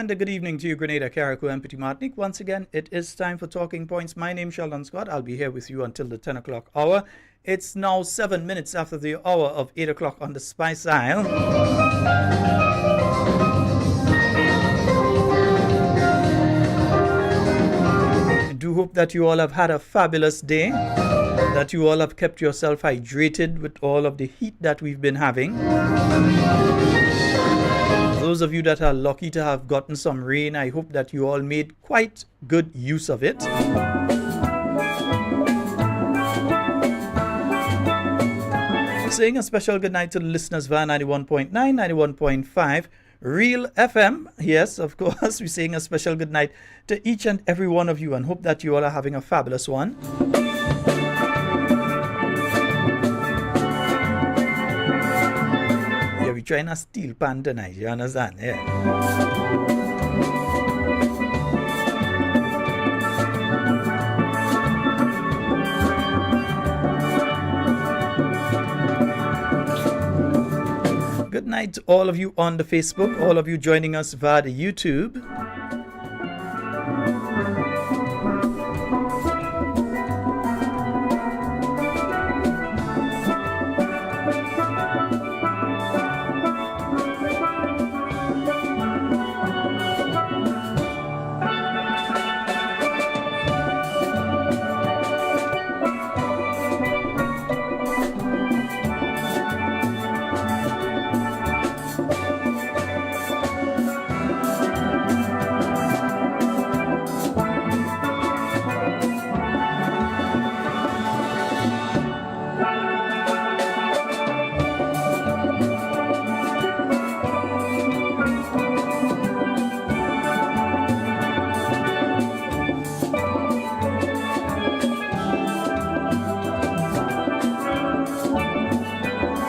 And a good evening to you, Grenada, Carriacou, and Petit Martinique. Once again, it is time for Talking Points. My name is Sheldon Scott. I'll be here with you until the 10 o'clock hour. It's now 7 minutes after the hour of 8 o'clock on the Spice Isle. I do hope that you all have had a fabulous day, that you all have kept yourself hydrated with all of the heat that we've been having. Those of you that are lucky to have gotten some rain, I hope that you all made quite good use of it. Saying a special good night to the listeners via 91.9, 91.5, Real FM. Yes, of course, we're saying a special good night to each and every one of you and hope that you all are having a fabulous one. Yeah, we're trying a Steelpan tonight, you understand? Yeah. Good night to all of you on the Facebook, all of you joining us via the YouTube.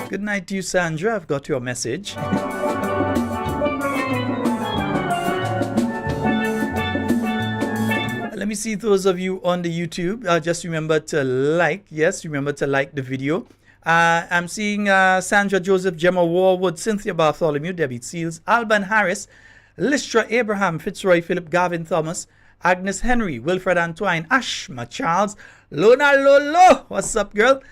Good night to you, Sandra. I've got your message. Let me see those of you on the YouTube. Just remember to like. Yes, remember to like the video. I'm seeing Sandra Joseph, Gemma Warwood, Cynthia Bartholomew, Debbie Seals, Alban Harris, Listra Abraham, Fitzroy Philip, Gavin Thomas, Agnes Henry, Wilfred Antoine, Ashma Charles, Lona Lolo. What's up, girl?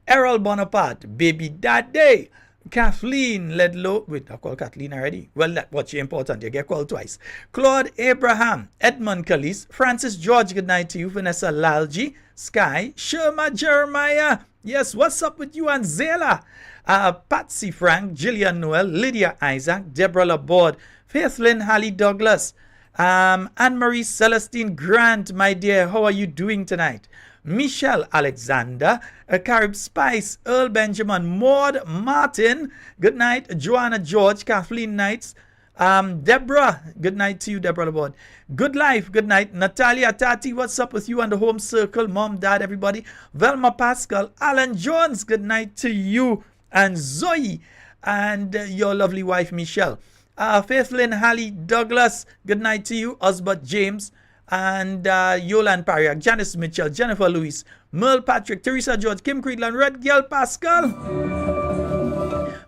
Errol Bonaparte, Baby Daddy, Kathleen Ledlow. Wait, I called Kathleen already. Well, that's what's important. You get called twice. Claude Abraham, Edmund Calise, Francis George, good night to you. Vanessa Lalji, Sky, Sherma Jeremiah. Yes, what's up with you and Zela? Patsy Frank, Gillian Noel, Lydia Isaac, Deborah Laborde, Faithlyn Hallie Douglas, Anne-Marie Celestine Grant, my dear. How are you doing tonight? Michelle Alexander, Carib Spice, Earl Benjamin, Maud Martin, good night. Joanna George, Kathleen Knights, Deborah, good night to you, Deborah Laborde. Good life, good night. Natalia Tati, what's up with you and the home circle? Mom, dad, everybody. Velma Pascal, Alan Jones, good night to you. And Zoe, and your lovely wife, Michelle. Faithlyn Hallie Douglas, good night to you. Osbert James, and Yolan Pariak, Janice Mitchell, Jennifer Lewis, Merle Patrick, Teresa George, Kim Creedland, Red Girl Pascal,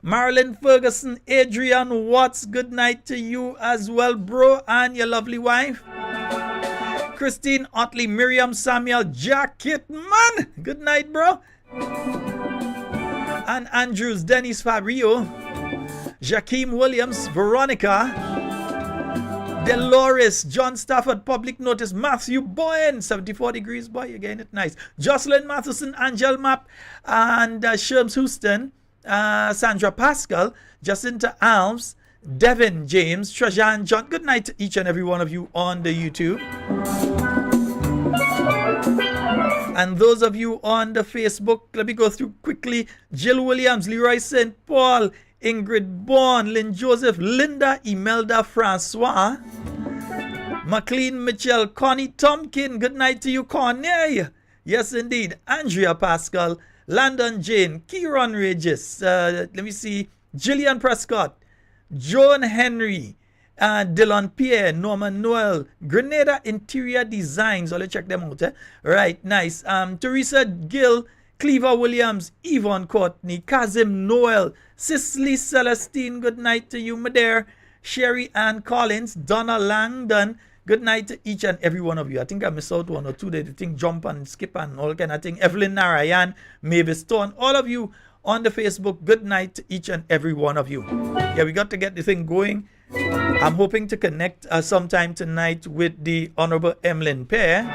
Marilyn Ferguson, Adrian Watts, good night to you as well, bro, and your lovely wife. Christine Otley, Miriam Samuel, Jack Kitman, good night, bro. And Andrews, Dennis Fabio, Jakeem Williams, Veronica, Dolores, John Stafford, Public Notice, Matthew Boyen, 74 degrees, boy, you're getting it nice. Jocelyn Matheson, Angel Mapp, and Sherms Houston, Sandra Pascal, Jacinta Alms, Devin James, Trajan John. Good night to each and every one of you on the YouTube. And those of you on the Facebook, let me go through quickly. Jill Williams, Leroy St. Paul, Ingrid Bourne, Lynn Joseph, Linda Imelda Francois, McLean Mitchell, Connie Tompkin, good night to you, Connie. Yes, indeed. Andrea Pascal, Landon Jane, Kieran Regis, let me see, Gillian Prescott, Joan Henry, Emlin Pierre, Norman Noel, Grenada Interior Designs. So let's check them out. Right, nice. Teresa Gill, Cleaver Williams, Yvonne Courtney, Kazim Noel, Cicely Celestine, good night to you, my dear. Sherry Ann Collins, Donna Langdon. Good night to each and every one of you. I think I missed out one or two. They think jump and skip and all kind of thing. Evelyn Narayan, Mavis Stone, all of you on the Facebook. Good night to each and every one of you. Yeah, we got to get the thing going. I'm hoping to connect sometime tonight with the Honorable Emlin Pierre,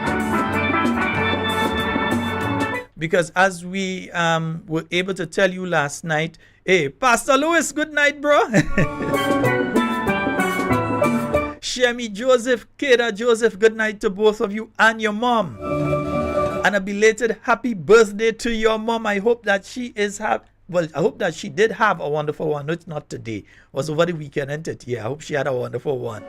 because as we were able to tell you last night, hey, Pastor Lewis, good night, bro. Shemi Joseph, Keda Joseph, good night to both of you and your mom. And a belated happy birthday to your mom. I hope that she is I hope that she did have a wonderful one. No, it's not today. It was over the weekend, isn't it? Yeah, I hope she had a wonderful one.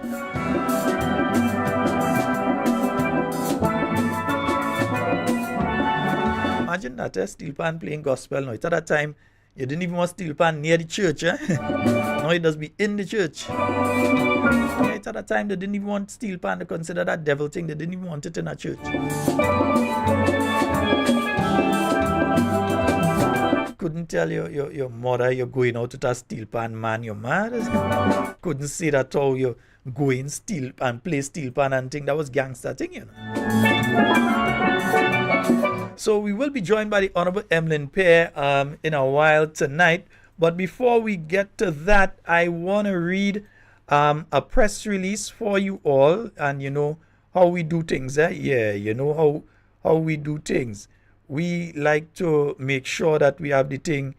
Imagine that, Steelpan playing gospel now. At that time, you didn't even want Steelpan near the church, Now it does be in the church. Yeah, at that time, they didn't even want Steelpan to consider that devil thing. They didn't even want it in a church. Couldn't tell your mother you're going out with a Steelpan man. You're mad. Couldn't say that how you go in steel and play Steelpan and thing. That was gangster thing, you know. So we will be joined by the Honorable Emlin Pierre in a while tonight. But before we get to that, I want to read a press release for you all. And you know how we do things, Yeah, you know how we do things. We like to make sure that we have the thing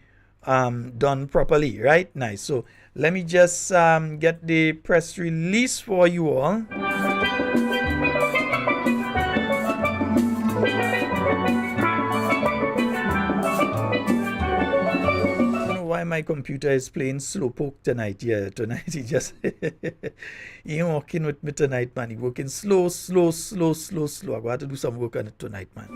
done properly, right? Nice. So let me just get the press release for you all. Why my computer is playing slowpoke tonight. Yeah, tonight he just he ain't working with me tonight, man. He working slow. I got to do some work on it tonight, man.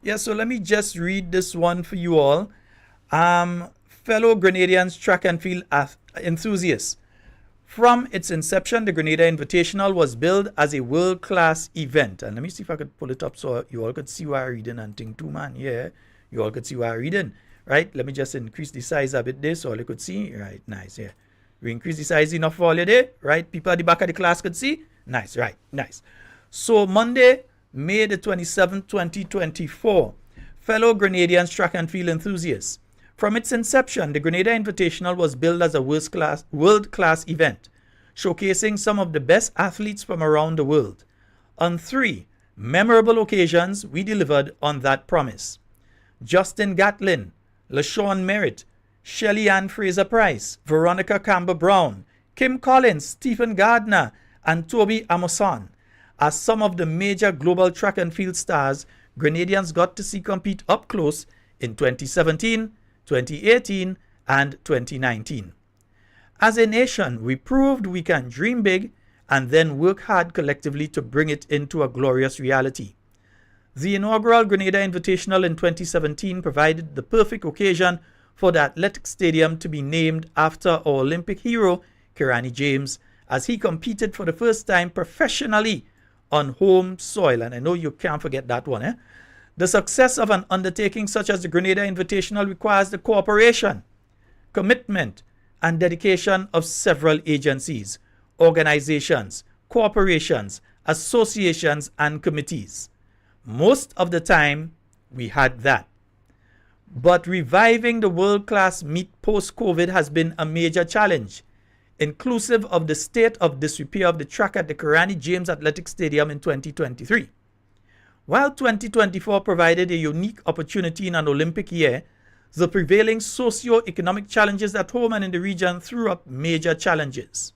Yeah, so let me just read this one for you all. Fellow Grenadians track and field enthusiasts. From its inception, the Grenada Invitational was billed as a world-class event. And let me see if I could pull it up so you all could see what I'm reading and think too, man. Yeah, you all could see what I'm reading. Right? Let me just increase the size a bit there so all you could see. Right, nice, yeah. We increase the size enough for all you there. Right? People at the back of the class could see. Nice, right, nice. So Monday, May the 27th, 2024. Fellow Grenadians track and field enthusiasts. From its inception, the Grenada Invitational was billed as a world-class event, showcasing some of the best athletes from around the world. On 3 memorable occasions, we delivered on that promise. Justin Gatlin, LaShawn Merritt, Shelly Ann Fraser-Price, Veronica Campbell-Brown, Kim Collins, Stephen Gardner, and Toby Amoson. As some of the major global track and field stars Grenadians got to see compete up close in 2017, 2018, and 2019. As a nation, we proved we can dream big and then work hard collectively to bring it into a glorious reality. The inaugural Grenada Invitational in 2017 provided the perfect occasion for the athletic stadium to be named after our Olympic hero, Kirani James, as he competed for the first time professionally on home soil. And I know you can't forget that one, The success of an undertaking such as the Grenada Invitational requires the cooperation, commitment, and dedication of several agencies, organizations, corporations, associations, and committees. Most of the time, we had that. But reviving the world-class meet post-COVID has been a major challenge, inclusive of the state of disrepair of the track at the Kirani James Athletic Stadium in 2023. While 2024 provided a unique opportunity in an Olympic year, the prevailing socio-economic challenges at home and in the region threw up major challenges.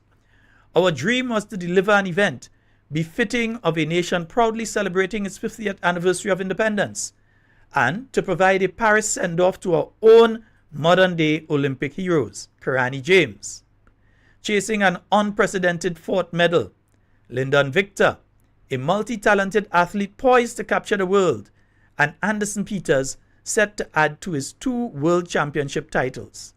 Our dream was to deliver an event befitting of a nation proudly celebrating its 50th anniversary of independence, and to provide a Paris send-off to our own modern-day Olympic heroes, Kirani James. Chasing an unprecedented 4th medal, Lyndon Victor, a multi-talented athlete poised to capture the world, and Anderson Peters, set to add to his 2 world championship titles.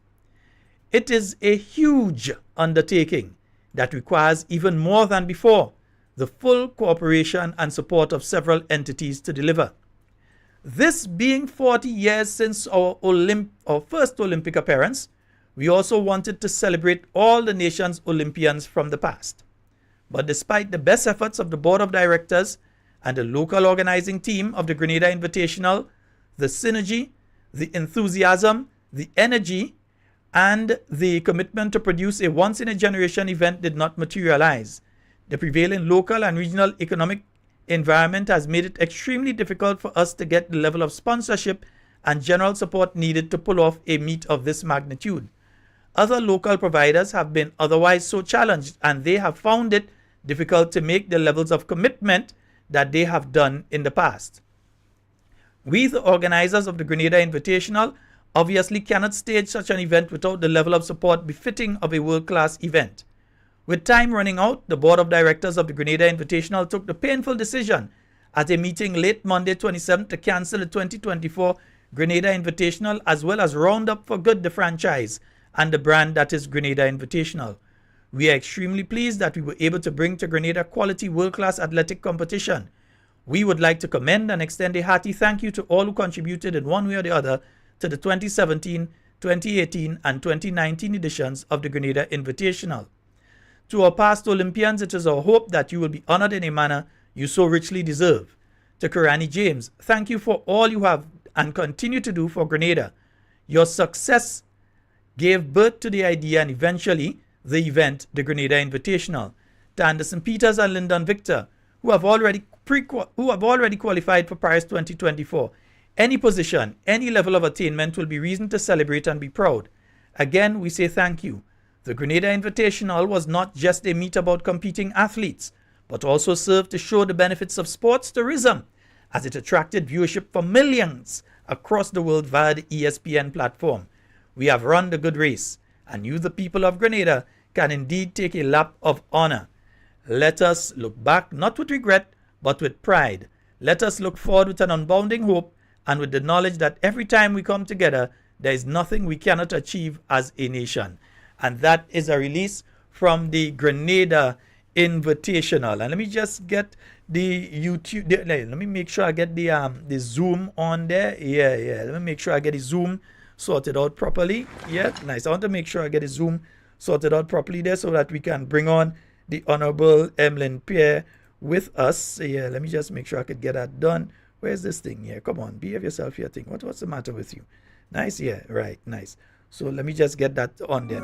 It is a huge undertaking, that requires even more than before the full cooperation and support of several entities to deliver. This being 40 years since our first Olympic appearance, we also wanted to celebrate all the nation's Olympians from the past. But despite the best efforts of the board of directors and the local organizing team of the Grenada Invitational, the synergy, the enthusiasm, the energy, and the commitment to produce a once-in-a-generation event did not materialize. The prevailing local and regional economic environment has made it extremely difficult for us to get the level of sponsorship and general support needed to pull off a meet of this magnitude. Other local providers have been otherwise so challenged, and they have found it difficult to make the levels of commitment that they have done in the past. We, the organizers of the Grenada Invitational, obviously cannot stage such an event without the level of support befitting of a world-class event. With time running out, the board of directors of the Grenada Invitational took the painful decision at a meeting late Monday 27th to cancel the 2024 Grenada Invitational, as well as round up for good the franchise and the brand that is Grenada Invitational. We are extremely pleased that we were able to bring to Grenada quality world-class athletic competition. We would like to commend and extend a hearty thank you to all who contributed in one way or the other to the 2017, 2018, and 2019 editions of the Grenada Invitational. To our past Olympians, it is our hope that you will be honored in a manner you so richly deserve. To Karani James, thank you for all you have and continue to do for Grenada. Your success gave birth to the idea and eventually the event, the Grenada Invitational. To Anderson Peters and Lyndon Victor, who have already qualified for Paris 2024. Any position, any level of attainment will be reason to celebrate and be proud. Again, we say thank you. The Grenada Invitational was not just a meet about competing athletes, but also served to show the benefits of sports tourism, as it attracted viewership for millions across the world via the ESPN platform. We have run the good race, and you, the people of Grenada, can indeed take a lap of honor. Let us look back not with regret, but with pride. Let us look forward with an unbounding hope and with the knowledge that every time we come together, there is nothing we cannot achieve as a nation. And that is a release from the Grenada Invitational. And let me just get the YouTube. Let me make sure I get the zoom on there. Yeah. Let me make sure I get the zoom sorted out properly. Yeah, nice. I want to make sure I get the zoom sorted out properly there so that we can bring on the Honorable Emlin Pierre with us. Yeah, let me just make sure I could get that done. Where's this thing here? Come on, behave yourself here thing. What's the matter with you? Nice, yeah, right, nice. So let me just get that on there.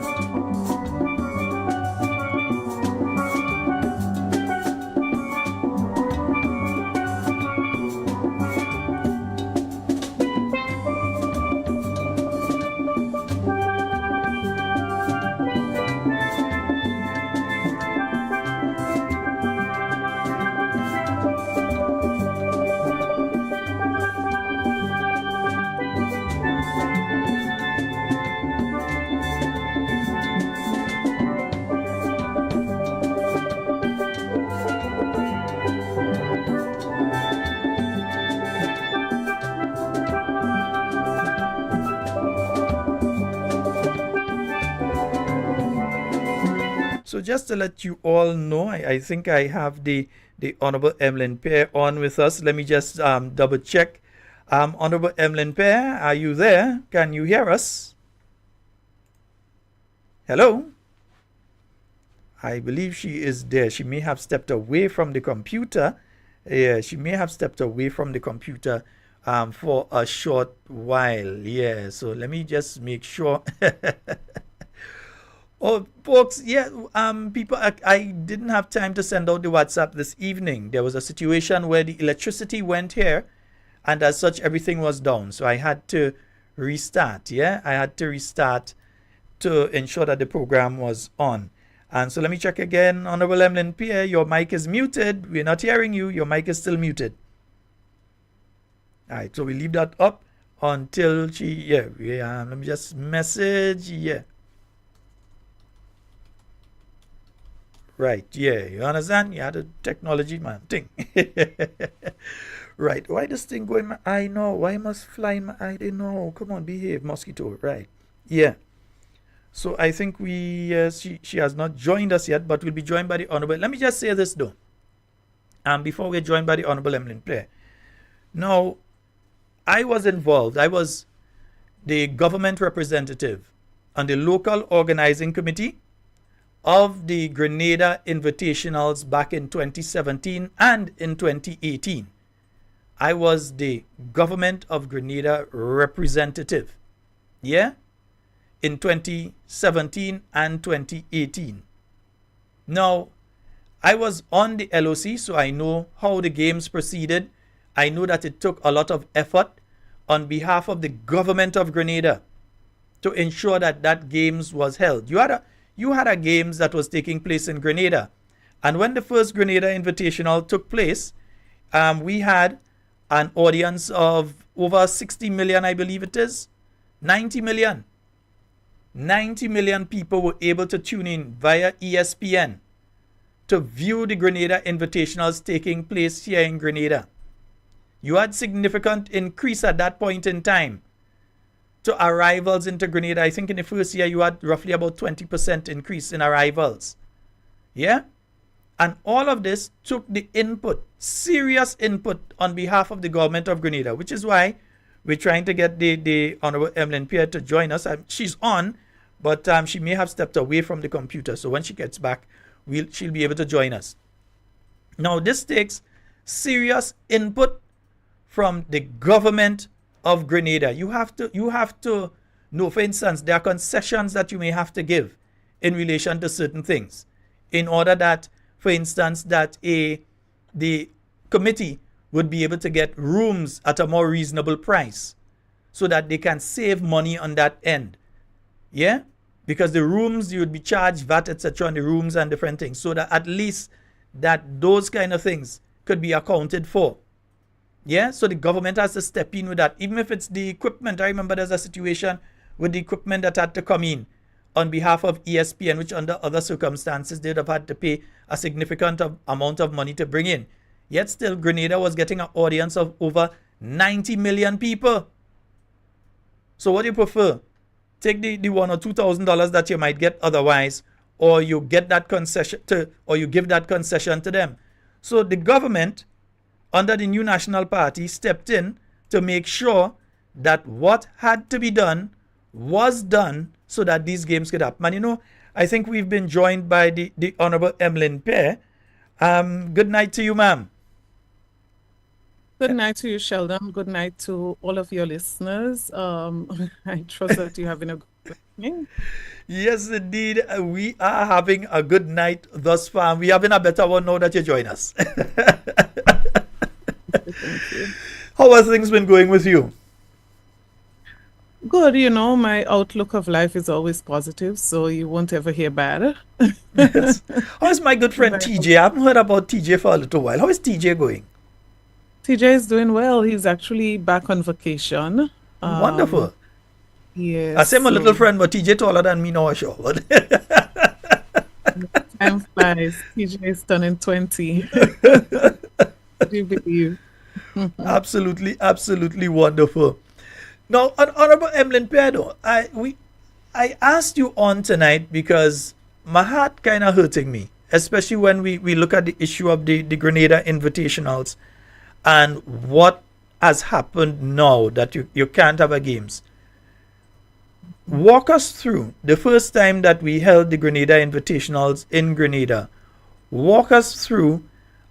So just to let you all know, I think I have the Honorable Emlin Pierre on with us. Let me just double check. Honorable Emlin Pierre, are you there? Can you hear us? Hello? I believe she is there. She may have stepped away from the computer. Yeah, she may have stepped away from the computer for a short while. Yeah, so let me just make sure. Oh, folks, yeah, people, I didn't have time to send out the WhatsApp this evening. There was a situation where the electricity went here, and as such, everything was down. So I had to restart, yeah? I had to restart to ensure that the program was on. And so let me check again. Honorable Emlin Pierre, your mic is muted. We're not hearing you. Your mic is still muted. All right, so we leave that up until she, yeah, let me just message, yeah. Right, yeah, you understand? You had a technology man thing. Right, why this thing go in my eye now? Why must fly in my eye? They know. Come on, behave, mosquito. Right, yeah. So I think she has not joined us yet, but will be joined by the Honorable. Let me just say this though. Before we're joined by the Honorable Emlin Pierre. Now, I was involved. I was the government representative on the local organizing committee of the Grenada Invitationals back in 2017 and in 2018. I was the government of Grenada representative. Yeah? In 2017 and 2018. Now, I was on the LOC, so I know how the games proceeded. I know that it took a lot of effort on behalf of the government of Grenada to ensure that that games was held. You had a games that was taking place in Grenada. And when the first Grenada Invitational took place, we had an audience of over 60 million, I believe it is. 90 million. 90 million people were able to tune in via ESPN to view the Grenada Invitationals taking place here in Grenada. You had significant increase at that point in time to arrivals into Grenada. I think in the first year you had roughly about 20% increase in arrivals. Yeah? And all of this took the input, serious input on behalf of the government of Grenada, which is why we're trying to get the Honorable Emlin Pierre to join us. She's on, but she may have stepped away from the computer. So when she gets back, she'll be able to join us. Now, this takes serious input from the government of Grenada. You have to know, for instance, there are concessions that you may have to give in relation to certain things in order that, for instance, that the committee would be able to get rooms at a more reasonable price so that they can save money on that end. Yeah? Because the rooms, you would be charged VAT, etc. on the rooms and different things, so that at least that those kind of things could be accounted for. Yeah, so the government has to step in with that. Even if it's the equipment, I remember there's a situation with the equipment that had to come in on behalf of ESPN, which under other circumstances they'd have had to pay a significant amount of money to bring in. Yet still, Grenada was getting an audience of over 90 million people. So what do you prefer? Take the $1,000 or $2,000 that you might get otherwise, or you get that concession or you give that concession to them. So the government, under the new National Party, stepped in to make sure that what had to be done was done so that these games could happen. And you know, I think we've been joined by the Honorable Emlin Pierre. Good night to you, ma'am. Good night to you, Sheldon. Good night to all of your listeners. I trust that you're having a good evening. Yes, indeed. We are having a good night thus far. We're having a better one now that you join us. Thank you. How has things been going with you? Good, you know, my outlook of life is always positive, so you won't ever hear bad. Yes. How is my good friend TJ? I haven't heard about TJ for a little while. How is TJ going? TJ is doing well. He's actually back on vacation. Wonderful. Yes. I say my little friend, but TJ taller than me now, sure. Time flies. TJ is turning 20. Do you believe? Absolutely, absolutely wonderful. Now, Honorable Emlin Pierre, I asked you on tonight because my heart kind of hurting me, especially when we look at the issue of the Grenada Invitationals and what has happened now that you can't have a games. Walk us through the first time that we held the Grenada Invitationals in Grenada. Walk us through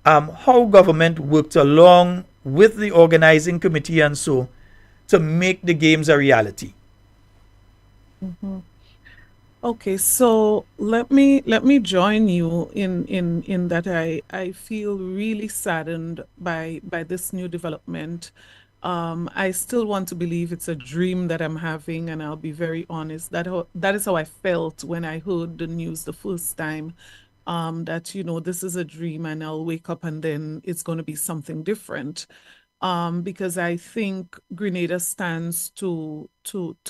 how government worked along with the organizing committee and so to make the games a reality. Mm-hmm. Okay, so let me join you in that I feel really saddened by this new development. I still want to believe it's a dream that I'm having, and I'll be very honest. That is how I felt when I heard the news the first time. That this is a dream, and I'll wake up and then it's going to be something different. Because I think Grenada stands to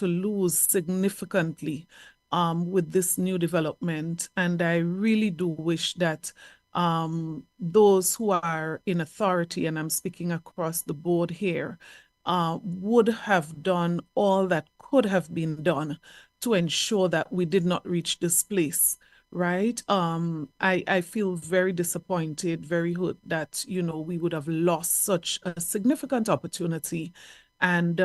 lose significantly with this new development. And I really do wish that those who are in authority, and I'm speaking across the board here, would have done all that could have been done to ensure that we did not reach this place, right? I feel very disappointed, very hurt that, we would have lost such a significant opportunity. And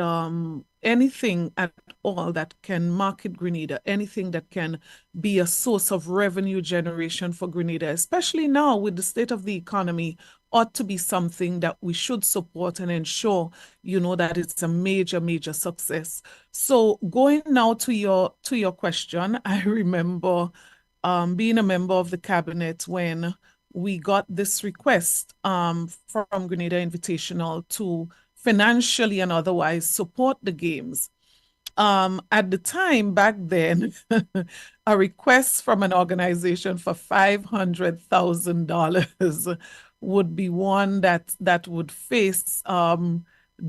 anything at all that can market Grenada, anything that can be a source of revenue generation for Grenada, especially now with the state of the economy, ought to be something that we should support and ensure, that it's a major, major success. So going now to your question, I remember being a member of the cabinet when we got this request from Grenada Invitational to financially and otherwise support the games. At the time back then, a request from an organization for $500,000 would be one that would face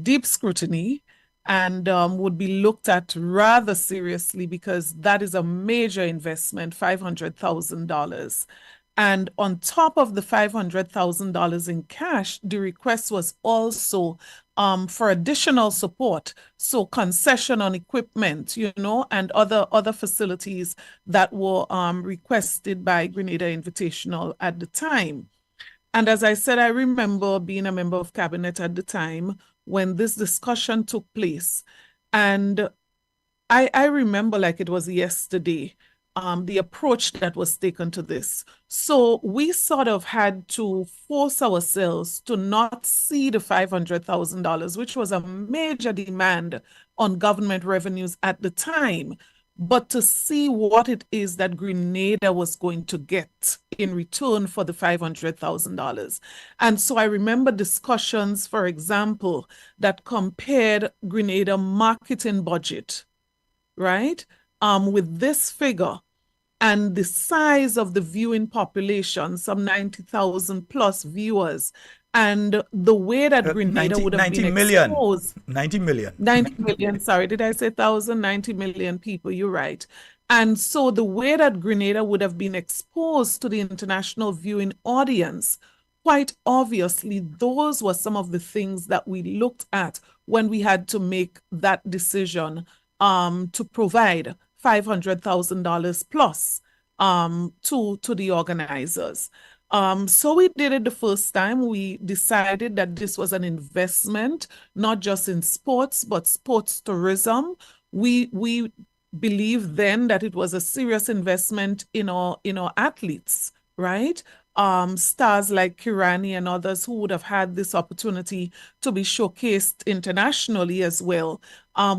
deep scrutiny and would be looked at rather seriously because that is a major investment, $500,000. And on top of the $500,000 in cash, the request was also for additional support. So concession on equipment, and other facilities that were requested by Grenada Invitational at the time. And as I said, I remember being a member of cabinet at the time when this discussion took place. And I remember like it was yesterday, the approach that was taken to this. So we sort of had to force ourselves to not see the $500,000, which was a major demand on government revenues at the time, but to see what it is that Grenada was going to get in return for the $500,000. And so I remember discussions, for example, that compared Grenada marketing budget, right, with this figure and the size of the viewing population, some 90,000 plus viewers, and the way that Grenada would have been exposed. 90 million. 90 million, sorry, did I say 1,000? 90 million people, you're right. And so the way that Grenada would have been exposed to the international viewing audience, quite obviously, those were some of the things that we looked at when we had to make that decision to provide $500,000 plus to the organizers. So we did it the first time. We decided that this was an investment, not just in sports, but sports tourism. We believed then that it was a serious investment in our athletes, right? Stars like Kirani and others who would have had this opportunity to be showcased internationally as well.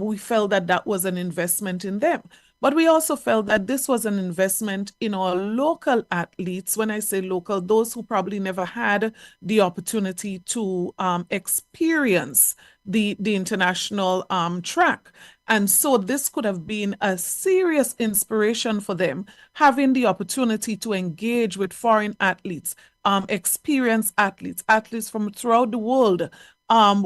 We felt that that was an investment in them. But we also felt that this was an investment in our local athletes. When I say local, those who probably never had the opportunity to experience the international track. And so this could have been a serious inspiration for them, having the opportunity to engage with foreign athletes, experienced athletes, athletes from throughout the world.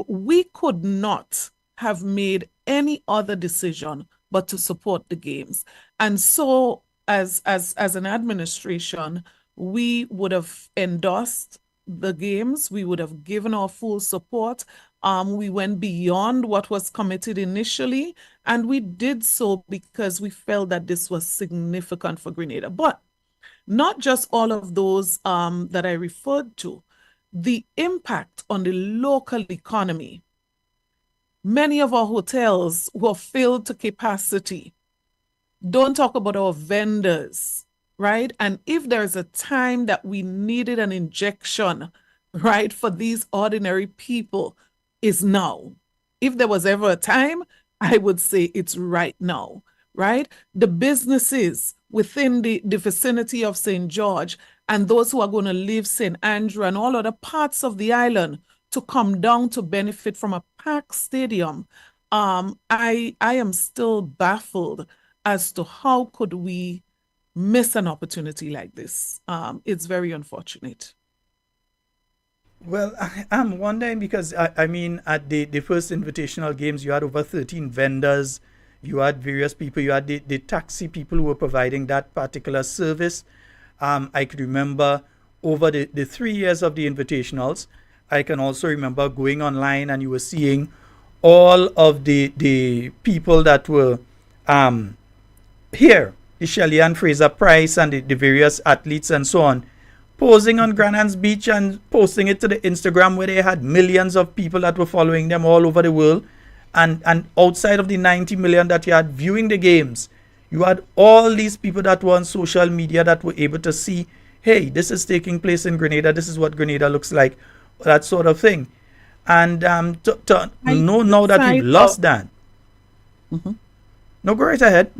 We could not have made any other decision but to support the games. And so as an administration, we would have endorsed the games. We would have given our full support. We went beyond what was committed initially, and we did so because we felt that this was significant for Grenada. But not just all of those that I referred to, the impact on the local economy. Many of our hotels were filled to capacity. Don't talk about our vendors, right? And if there's a time that we needed an injection, right, for these ordinary people, is now. If there was ever a time, I would say it's right now, right? The businesses within the vicinity of St. George and those who are going to leave St. Andrew and all other parts of the island to come down to benefit from a packed stadium. I am still baffled as to how could we miss an opportunity like this. It's very unfortunate. Well, I'm wondering because, I mean, at the first invitational games, you had over 13 vendors, you had various people, you had the taxi people who were providing that particular service. I could remember over the 3 years of the invitationals, I can also remember going online and you were seeing all of the people that were here, the Shelley and Fraser Price and the various athletes and so on, posing on Grenada's beach and posting it to the Instagram where they had millions of people that were following them all over the world. And outside of the 90 million that you had viewing the games, you had all these people that were on social media that were able to see, hey, this is taking place in Grenada, this is what Grenada looks like, that sort of thing. And to know now that we've lost that. Mm-hmm. No, go right ahead.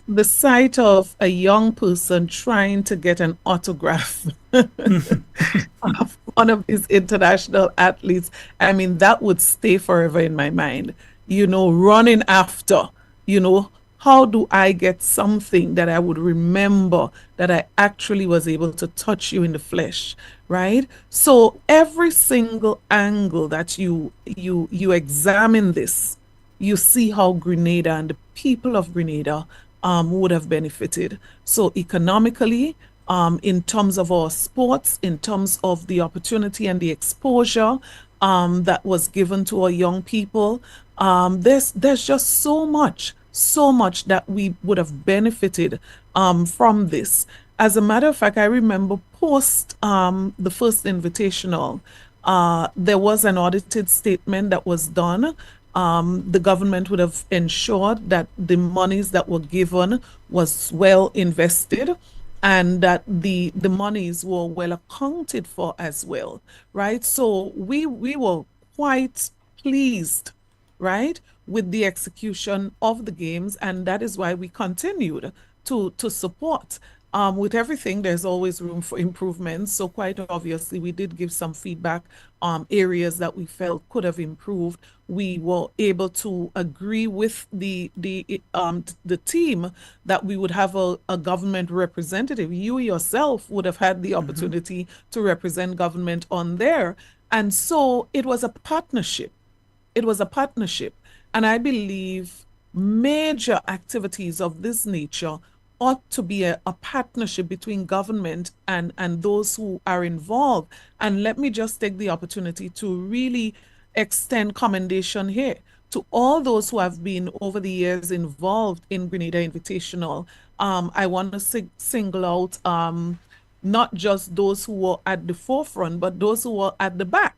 The sight of a young person trying to get an autograph of one of these international athletes, I mean, that would stay forever in my mind. Running after, how do I get something that I would remember that I actually was able to touch you in the flesh, right? So every single angle that you examine this, you see how Grenada and the people of Grenada would have benefited. So economically, in terms of our sports, in terms of the opportunity and the exposure that was given to our young people, there's just so much that we would have benefited from this. As a matter of fact, I remember post the first invitational, there was an audited statement that was done. The government would have ensured that the monies that were given was well invested and that the monies were well accounted for as well, right? So we were quite pleased, right, with the execution of the games, and that is why we continued to support. With everything, there's always room for improvement. So quite obviously, we did give some feedback areas that we felt could have improved. We were able to agree with the team that we would have a government representative. You yourself would have had the opportunity to represent government on there. And so it was a partnership. And I believe major activities of this nature ought to be a partnership between government and those who are involved. And let me just take the opportunity to really extend commendation here to all those who have been over the years involved in Grenada Invitational. I want to single out not just those who were at the forefront, but those who were at the back,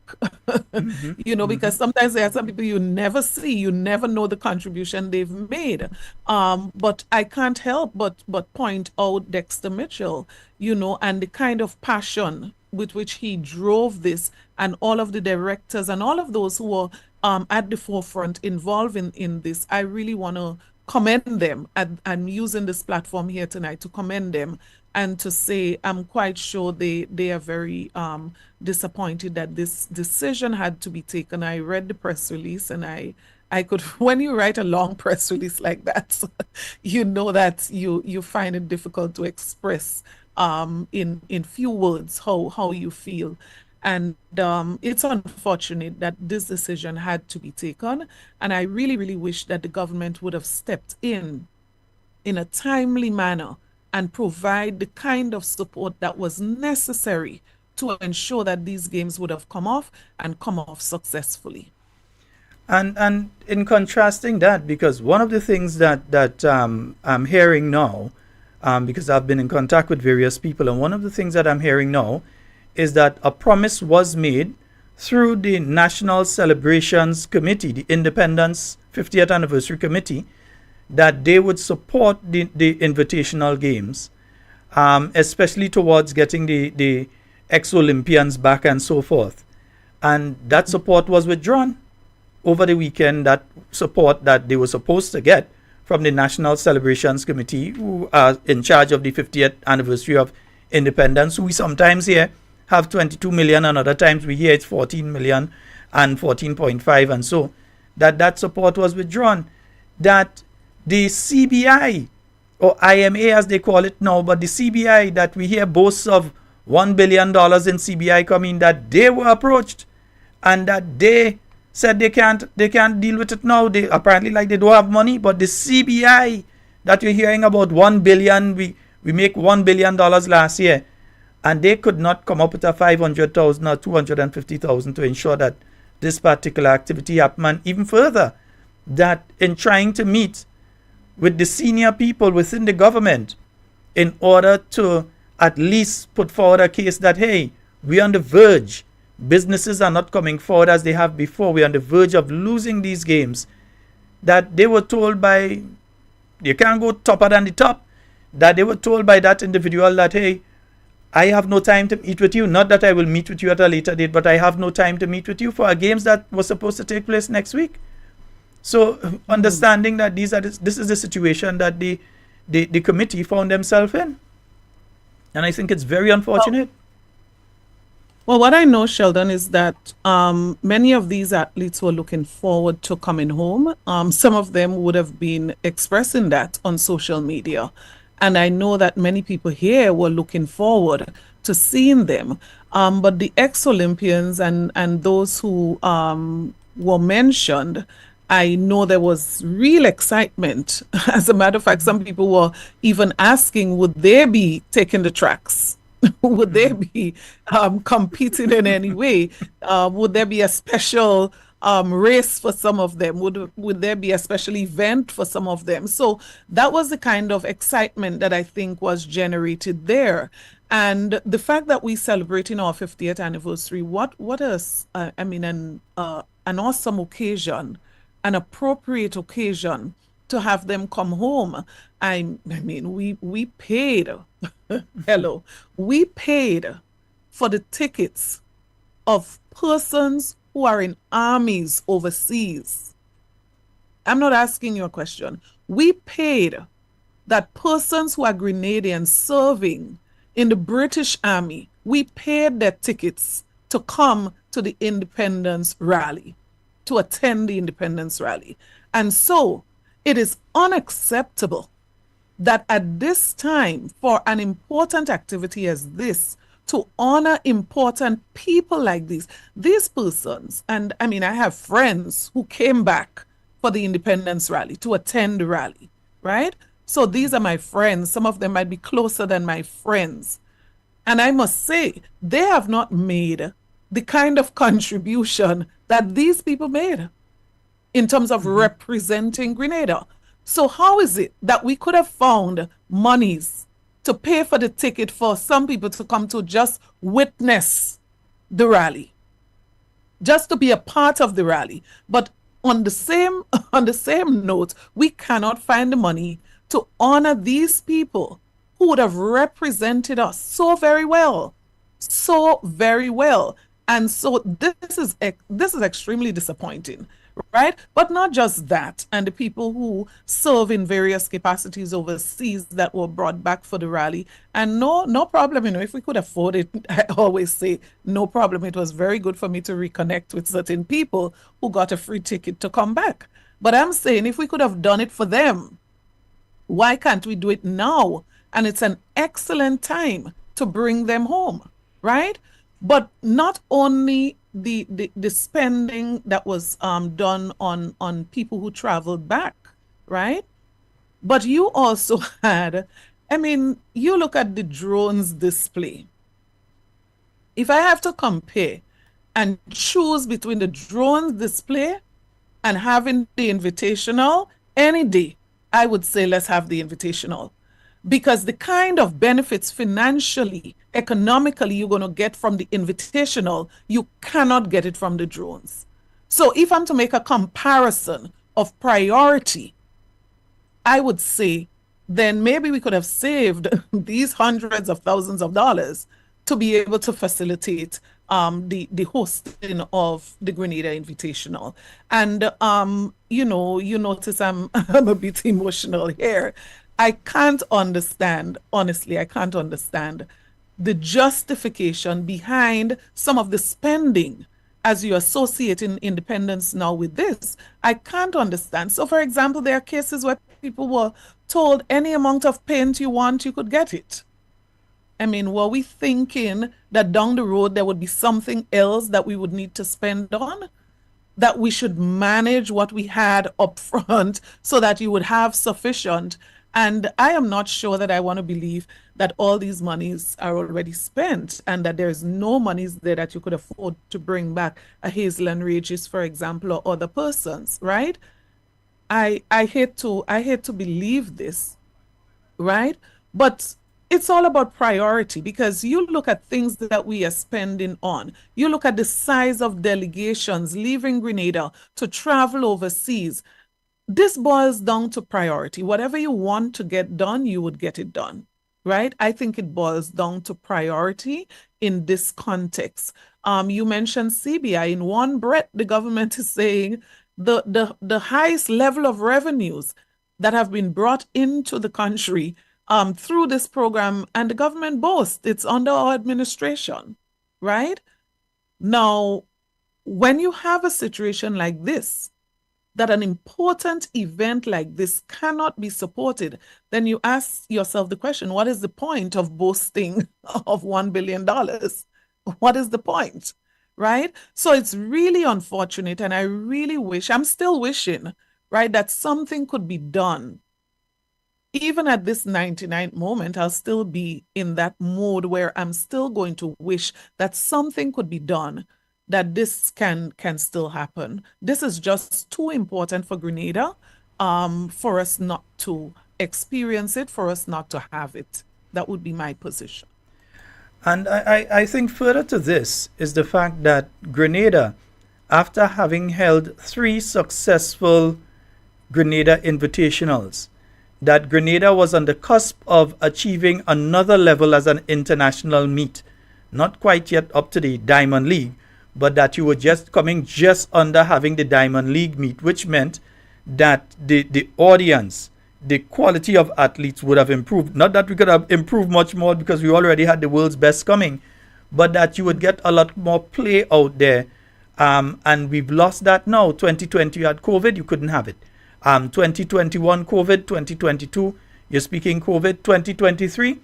because sometimes there are some people you never see, you never know the contribution they've made. But I can't help but point out Dexter Mitchell, and the kind of passion with which he drove this, and all of the directors and all of those who were at the forefront involved in this. I really want to commend them. I'm using this platform here tonight to commend them and to say I'm quite sure they are very disappointed that this decision had to be taken. I read the press release, and I could, when you write a long press release like that, you know that you find it difficult to express in few words how you feel. And it's unfortunate that this decision had to be taken. And I really, really wish that the government would have stepped in a timely manner and provide the kind of support that was necessary to ensure that these games would have come off successfully. And in contrasting that, because one of the things that I'm hearing now, because I've been in contact with various people, and one of the things that I'm hearing now is that a promise was made through the National Celebrations Committee, the Independence 50th Anniversary Committee, that they would support the invitational games, especially towards getting the ex-Olympians back and so forth. And that support was withdrawn over the weekend, that support that they were supposed to get from the National Celebrations Committee, who are in charge of the 50th anniversary of independence, who we sometimes hear have 22 million, and other times we hear it's 14 million and 14.5, and so that support was withdrawn. That the CBI, or IMA as they call it now, but the CBI that we hear boasts of $1 billion in CBI coming, that they were approached and that they said they can't deal with it now. They apparently they don't have money, but the CBI that you're hearing about 1 billion, we make $1 billion last year, and they could not come up with a 500,000 or 250,000 to ensure that this particular activity happened. And even further, that in trying to meet with the senior people within the government in order to at least put forward a case that, hey, we're on the verge. Businesses are not coming forward as they have before. We're on the verge of losing these games. That they were told by, you can't go topper than the top, that they were told by that individual that, hey, I have no time to meet with you. Not that I will meet with you at a later date, but I have no time to meet with you for games that were supposed to take place next week. So understanding that this is the situation that the committee found themselves in. And I think it's very unfortunate. Well, what I know, Sheldon, is that many of these athletes were looking forward to coming home. Some of them would have been expressing that on social media. And I know that many people here were looking forward to seeing them. But the ex-Olympians and those who were mentioned, I know there was real excitement. As a matter of fact, some people were even asking, would they be taking the tracks? Would they be competing in any way? Would there be a special race for some of them? Would there be a special event for some of them? So that was the kind of excitement that I think was generated there. And the fact that we celebrating our 50th anniversary, what is an awesome occasion, an appropriate occasion to have them come home. I mean, we paid, we paid for the tickets of persons who are in armies overseas. I'm not asking you a question. We paid that persons who are Grenadians serving in the British Army, we paid their tickets to come to the independence rally, to attend the independence rally. And so it is unacceptable that at this time, for an important activity as this, to honor important people like these persons. And I mean, I have friends who came back for the independence rally, to attend the rally, right? So these are my friends. Some of them might be closer than my friends. And I must say, they have not made the kind of contribution that these people made in terms of representing Grenada. So how is it that we could have found monies to pay for the ticket for some people to come to just witness the rally, just to be a part of the rally? But on the same note, we cannot find the money to honor these people who would have represented us so very well. And so this is extremely disappointing, right? But not just that, and the people who serve in various capacities overseas that were brought back for the rally. And no problem, if we could afford it, I always say no problem. It was very good for me to reconnect with certain people who got a free ticket to come back. But I'm saying, if we could have done it for them, why can't we do it now? And it's an excellent time to bring them home, right? But not only the spending that was done on people who traveled back, right? But you also had, you look at the drones display. If I have to compare and choose between the drones display and having the invitational, any day, I would say let's have the invitational. Because the kind of benefits financially, economically, you're going to get from the invitational, you cannot get it from the drones. So if I'm to make a comparison of priority, I would say then maybe we could have saved these hundreds of thousands of dollars to be able to facilitate the hosting of the Grenada Invitational. And, you notice I'm a bit emotional here. I can't understand, honestly, I can't understand the justification behind some of the spending as you associate in independence now with this. I can't understand. So, for example, there are cases where people were told any amount of paint you want, you could get it. Were we thinking that down the road there would be something else that we would need to spend on? That we should manage what we had up front so that you would have sufficient? And I am not sure that I want to believe that all these monies are already spent and that there's no monies there that you could afford to bring back a Hazel and Regis, for example, or other persons, right? I hate to believe this, right? But it's all about priority because you look at things that we are spending on. You look at the size of delegations leaving Grenada to travel overseas. This boils down to priority. Whatever you want to get done, you would get it done, right? I think it boils down to priority in this context. You mentioned CBI. In one breath, the government is saying the highest level of revenues that have been brought into the country through this program, and the government boasts it's under our administration, right? Now, when you have a situation like this, that an important event like this cannot be supported, then you ask yourself the question, what is the point of boasting of $1 billion? What is the point? Right? So it's really unfortunate. And I really wish, I'm still wishing, right, that something could be done. Even at this 99th moment, I'll still be in that mode where I'm still going to wish that something could be done, that this can still happen. This is just too important for Grenada, for us not to experience it, for us not to have it. That would be my position. And I think further to this is the fact that Grenada, after having held 3 successful Grenada Invitationals, that Grenada was on the cusp of achieving another level as an international meet. Not quite yet up to the Diamond League, but that you were just coming just under having the Diamond League meet, which meant that the audience, the quality of athletes would have improved. Not that we could have improved much more because we already had the world's best coming, but that you would get a lot more play out there. And we've lost that now. 2020 you had COVID, you couldn't have it. 2021 COVID, 2022 you're speaking COVID, 2023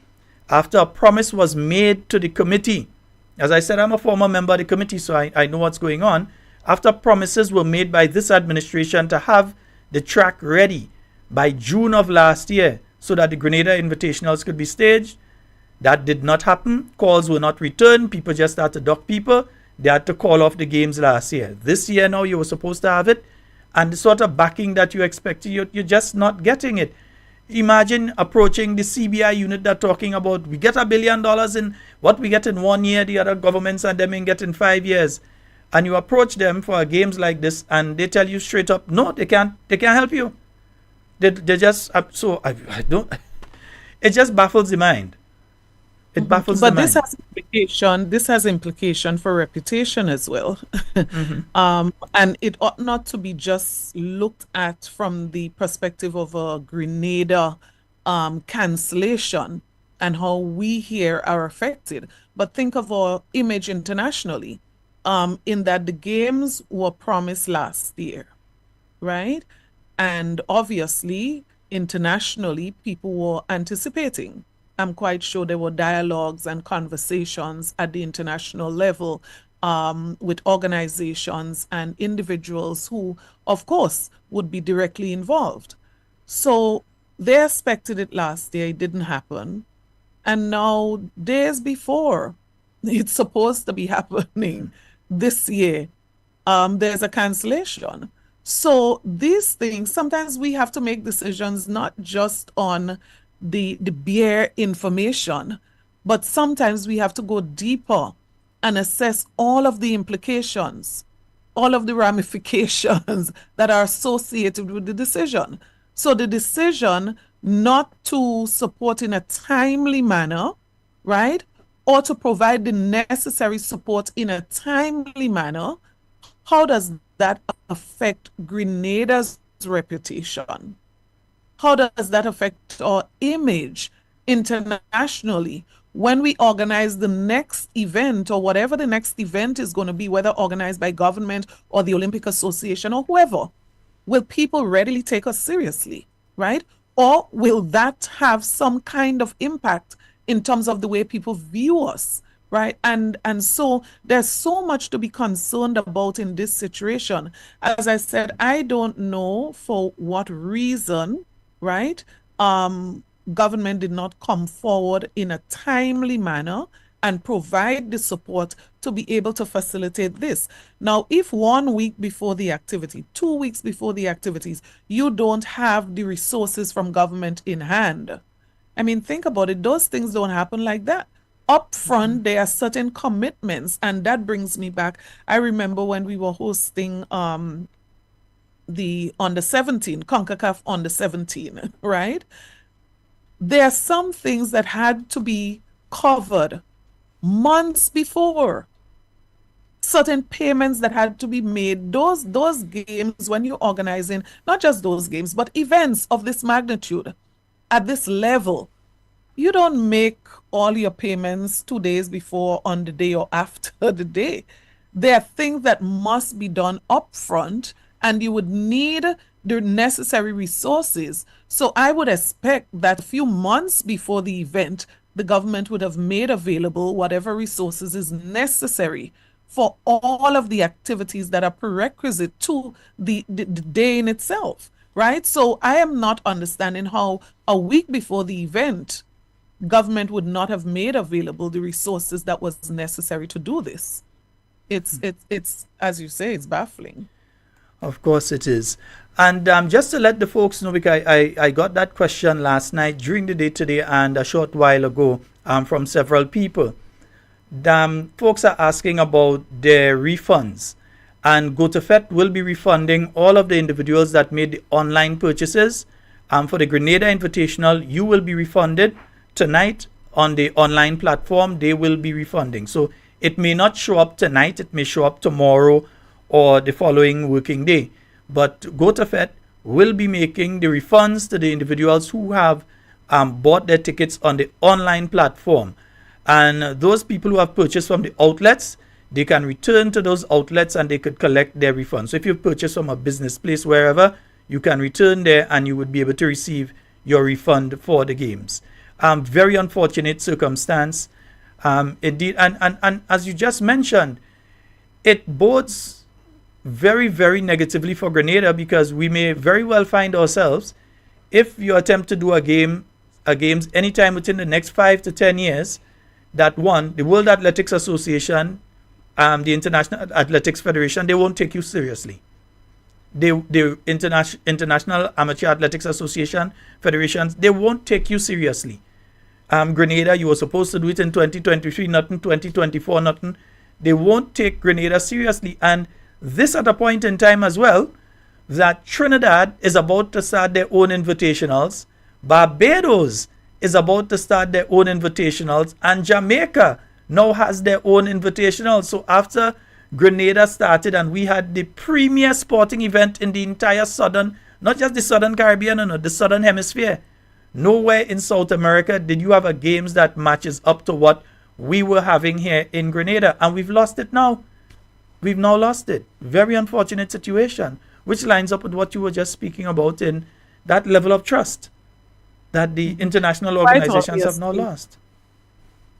after a promise was made to the committee. As I said, I'm a former member of the committee, so I know what's going on. After promises were made by this administration to have the track ready by June of last year so that the Grenada Invitationals could be staged, that did not happen. Calls were not returned. People just started to duck people. They had to call off the games last year. This year now you were supposed to have it. And the sort of backing that you expected, you're just not getting it. Imagine approaching the CBI unit that talking about we get $1 billion in what we get in 1 year, the other governments and them in get in 5 years. And you approach them for games like this and they tell you straight up, no, they can't help you. They just, so I don't, it just baffles the mind. It baffles But the this mind. has implication for reputation as well. And it ought not to be just looked at from the perspective of a Grenada cancellation and how we here are affected. But think of our image internationally, in that the games were promised last year, right? And obviously, internationally, people were anticipating. I'm quite sure there were dialogues and conversations at the international level, with organizations and individuals who, of course, would be directly involved. So they expected it last year, it didn't happen. And now, days before it's supposed to be happening this year, there's a cancellation. So these things, sometimes we have to make decisions not just on the bare information, but sometimes we have to go deeper and assess all of the implications, all of the ramifications that are associated with the decision. So the decision not to support in a timely manner, right? Or to provide the necessary support in a timely manner, how does that affect Grenada's reputation? How does that affect our image internationally when we organize the next event or whatever the next event is going to be, whether organized by government or the Olympic Association or whoever? Will people readily take us seriously, right? Or will that have some kind of impact in terms of the way people view us, right? And so there's so much to be concerned about in this situation. As I said, I don't know for what reason, right? Government did not come forward in a timely manner and provide the support to be able to facilitate this. Now, if 1 week before the activity, 2 weeks before the activities, you don't have the resources from government in hand, I mean, think about it. Those things don't happen like that. Upfront, there are certain commitments, and that brings me back. I remember when we were hosting the Under 17, CONCACAF Under 17, right? There are some things that had to be covered months before. Certain payments that had to be made. Those games, when you're organizing, not just those games, but events of this magnitude at this level, you don't make all your payments 2 days before, on the day, or after the day. There are things that must be done upfront, and you would need the necessary resources. So I would expect that a few months before the event, the government would have made available whatever resources is necessary for all of the activities that are prerequisite to the day in itself, right? So I am not understanding how a week before the event, government would not have made available the resources that was necessary to do this. It's as you say, it's baffling. Of course it is. And just to let the folks know, because I got that question last night during the day today and a short while ago from several people. Folks are asking about their refunds. And GoToFet will be refunding all of the individuals that made the online purchases. For the Grenada Invitational, you will be refunded tonight on the online platform. They will be refunding. So it may not show up tonight. It may show up tomorrow or the following working day. But GoToFet will be making the refunds to the individuals who have bought their tickets on the online platform. And those people who have purchased from the outlets, they can return to those outlets and they could collect their refunds. So if you've purchased from a business place, wherever, you can return there and you would be able to receive your refund for the games. Very unfortunate circumstance. Indeed, and as you just mentioned, it bodes very, very negatively for Grenada, because we may very well find ourselves, if you attempt to do a games anytime within the next 5 to 10 years, that one, the World Athletics Association, the International Athletics Federation, they won't take you seriously. The International Amateur Athletics Association federations, they won't take you seriously. Grenada, you were supposed to do it in 2023, nothing, 2024, nothing. They won't take Grenada seriously. And this at a point in time as well, that Trinidad is about to start their own invitationals, Barbados is about to start their own invitationals, and Jamaica now has their own invitationals. So after Grenada started and we had the premier sporting event in the entire southern, not just the southern Caribbean, no, the southern hemisphere, nowhere in South America did you have a games that matches up to what we were having here in Grenada, and we've lost it now. We've now lost it. Very unfortunate situation, which lines up with what you were just speaking about in that level of trust that the international organizations have now lost.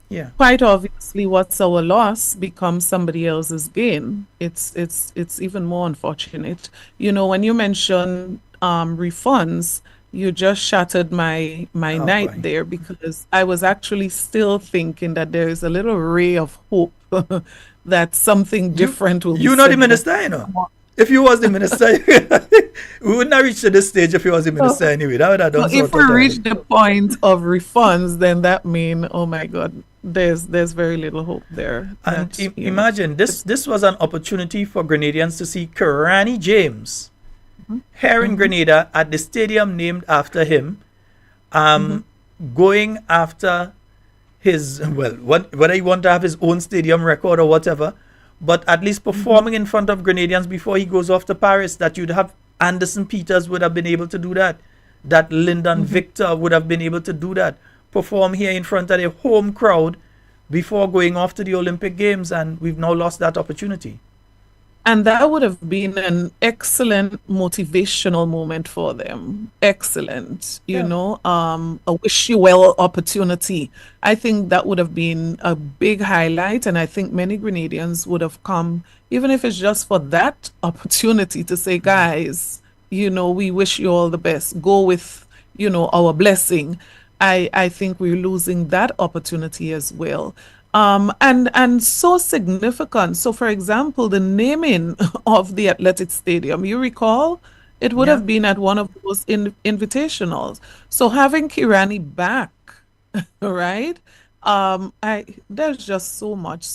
Yeah. Quite obviously, what's our loss becomes somebody else's gain. It's even more unfortunate. You know, when you mention refunds, you just shattered my night boy. there, because I was actually still thinking that there is a little ray of hope that something different will be. You're not the minister, you know. If you was the minister, we wouldn't have reached to this stage if you was the minister anyway. That would have done if we reach the point of refunds, then that means, oh my God, there's very little hope there. And imagine this was an opportunity for Grenadians to see Karani James here in Grenada at the stadium named after him, going after his, well, whether he want to have his own stadium record or whatever, but at least performing in front of Grenadians before he goes off to Paris. That you'd have Anderson Peters would have been able to do that. That Lyndon Victor would have been able to do that. Perform here in front of a home crowd before going off to the Olympic Games, and we've now lost that opportunity. And that would have been an excellent motivational moment for them. Excellent. You know, a wish you well opportunity. I think that would have been a big highlight. And I think many Grenadians would have come, even if it's just for that opportunity, to say, guys, you know, we wish you all the best. Go with, you know, our blessing. I think we're losing that opportunity as well. And so significant. So, for example, the naming of the athletic stadium, you recall, it would Yeah. have been at one of those invitationals. So having Kirani back, right? I there's just so much,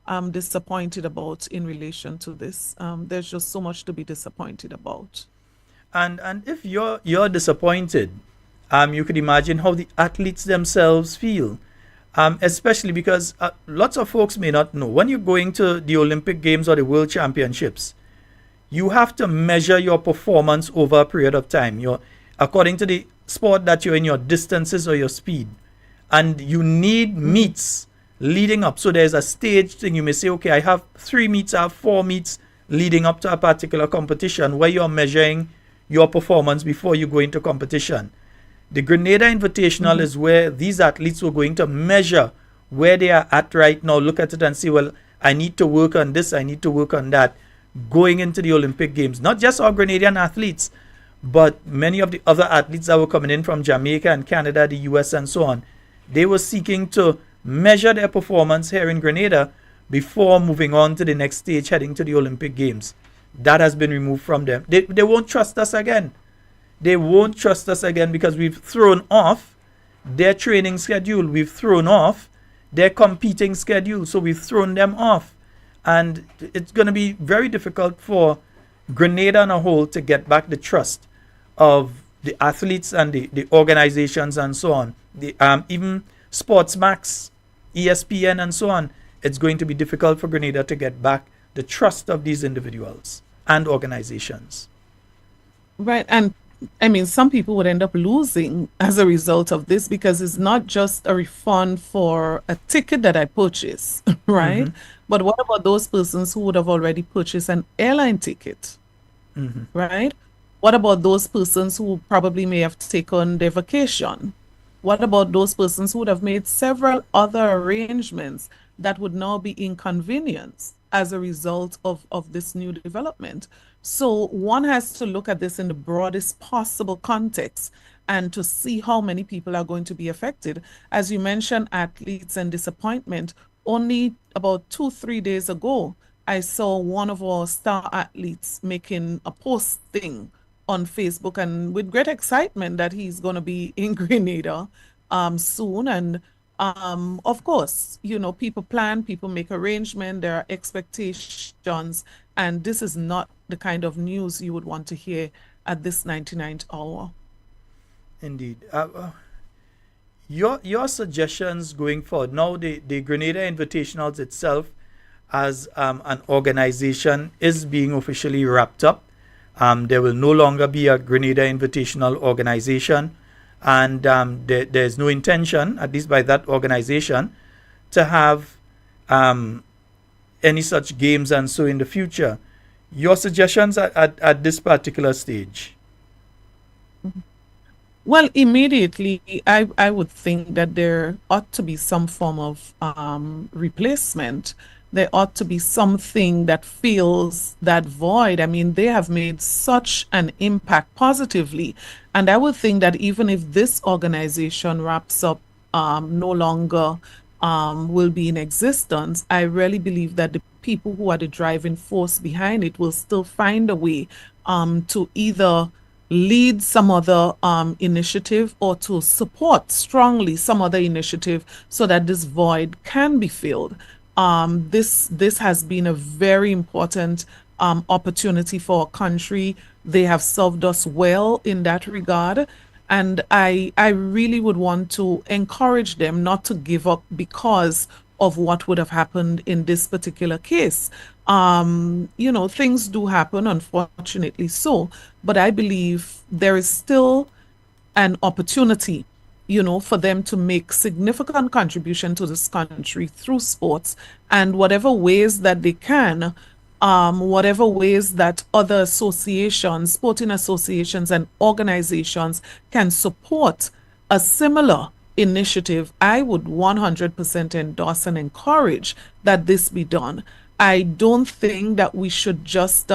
I'm disappointed about in relation to this. There's just so much to be disappointed about. And if you're disappointed, you could imagine how the athletes themselves feel. Especially because lots of folks may not know when you're going to the Olympic Games or the World Championships, you have to measure your performance over a period of time. You're according to the sport that you're in, your distances or your speed, and you need Mhm. meets leading up. So there's a stage thing. You may say, okay, I have 3 meets, I have 4 meets leading up to a particular competition where you're measuring your performance before you go into competition. The Grenada Invitational Mhm. is where these athletes were going to measure where they are at right now, look at it and say, well, I need to work on this, I need to work on that, going into the Olympic Games. Not just our Grenadian athletes, but many of the other athletes that were coming in from Jamaica and Canada, the US, and so on. They were seeking to measure their performance here in Grenada before moving on to the next stage, heading to the Olympic Games. That has been removed from them. They won't trust us again. They won't trust us again because we've thrown off their training schedule. We've thrown off their competing schedule. So we've thrown them off. And it's going to be very difficult for Grenada on a whole to get back the trust of the athletes and the organizations and so on. Even Sportsmax, ESPN, and so on. It's going to be difficult for Grenada to get back the trust of these individuals and organizations. Right. And I mean, some people would end up losing as a result of this because it's not just a refund for a ticket that I purchased, right? Mm-hmm. But what about those persons who would have already purchased an airline ticket, Mm-hmm. right? What about those persons who probably may have taken their vacation? What about those persons who would have made several other arrangements that would now be inconvenienced as a result of this new development? So one has to look at this in the broadest possible context and to see how many people are going to be affected. As you mentioned, athletes and disappointment, only about 2, 3 days ago, I saw one of our star athletes making a posting on Facebook and with great excitement that he's going to be in Grenada soon. And of course, people plan, people make arrangement, there are expectations, and this is not the kind of news you would want to hear at this 99th hour. Indeed. Your suggestions going forward now, the Grenada Invitationals itself as an organization is being officially wrapped up. There will no longer be a Grenada Invitational organization, and there's no intention, at least by that organization, to have um, any such games and so in the future. Your suggestions at this particular stage? Well, immediately, I would think that there ought to be some form of replacement. There ought to be something that fills that void. I mean, they have made such an impact positively. And I would think that even if this organization wraps up, no longer will be in existence, I really believe that the people who are the driving force behind it will still find a way to either lead some other initiative or to support strongly some other initiative so that this void can be filled. This has been a very important opportunity for our country. They have served us well in that regard. And I really would want to encourage them not to give up because of what would have happened in this particular case. Things do happen, unfortunately so, but I believe there is still an opportunity, for them to make significant contribution to this country through sports and whatever ways that they can, whatever ways that other associations, sporting associations and organizations can support a similar initiative, I would 100% endorse and encourage that this be done. I don't think that we should just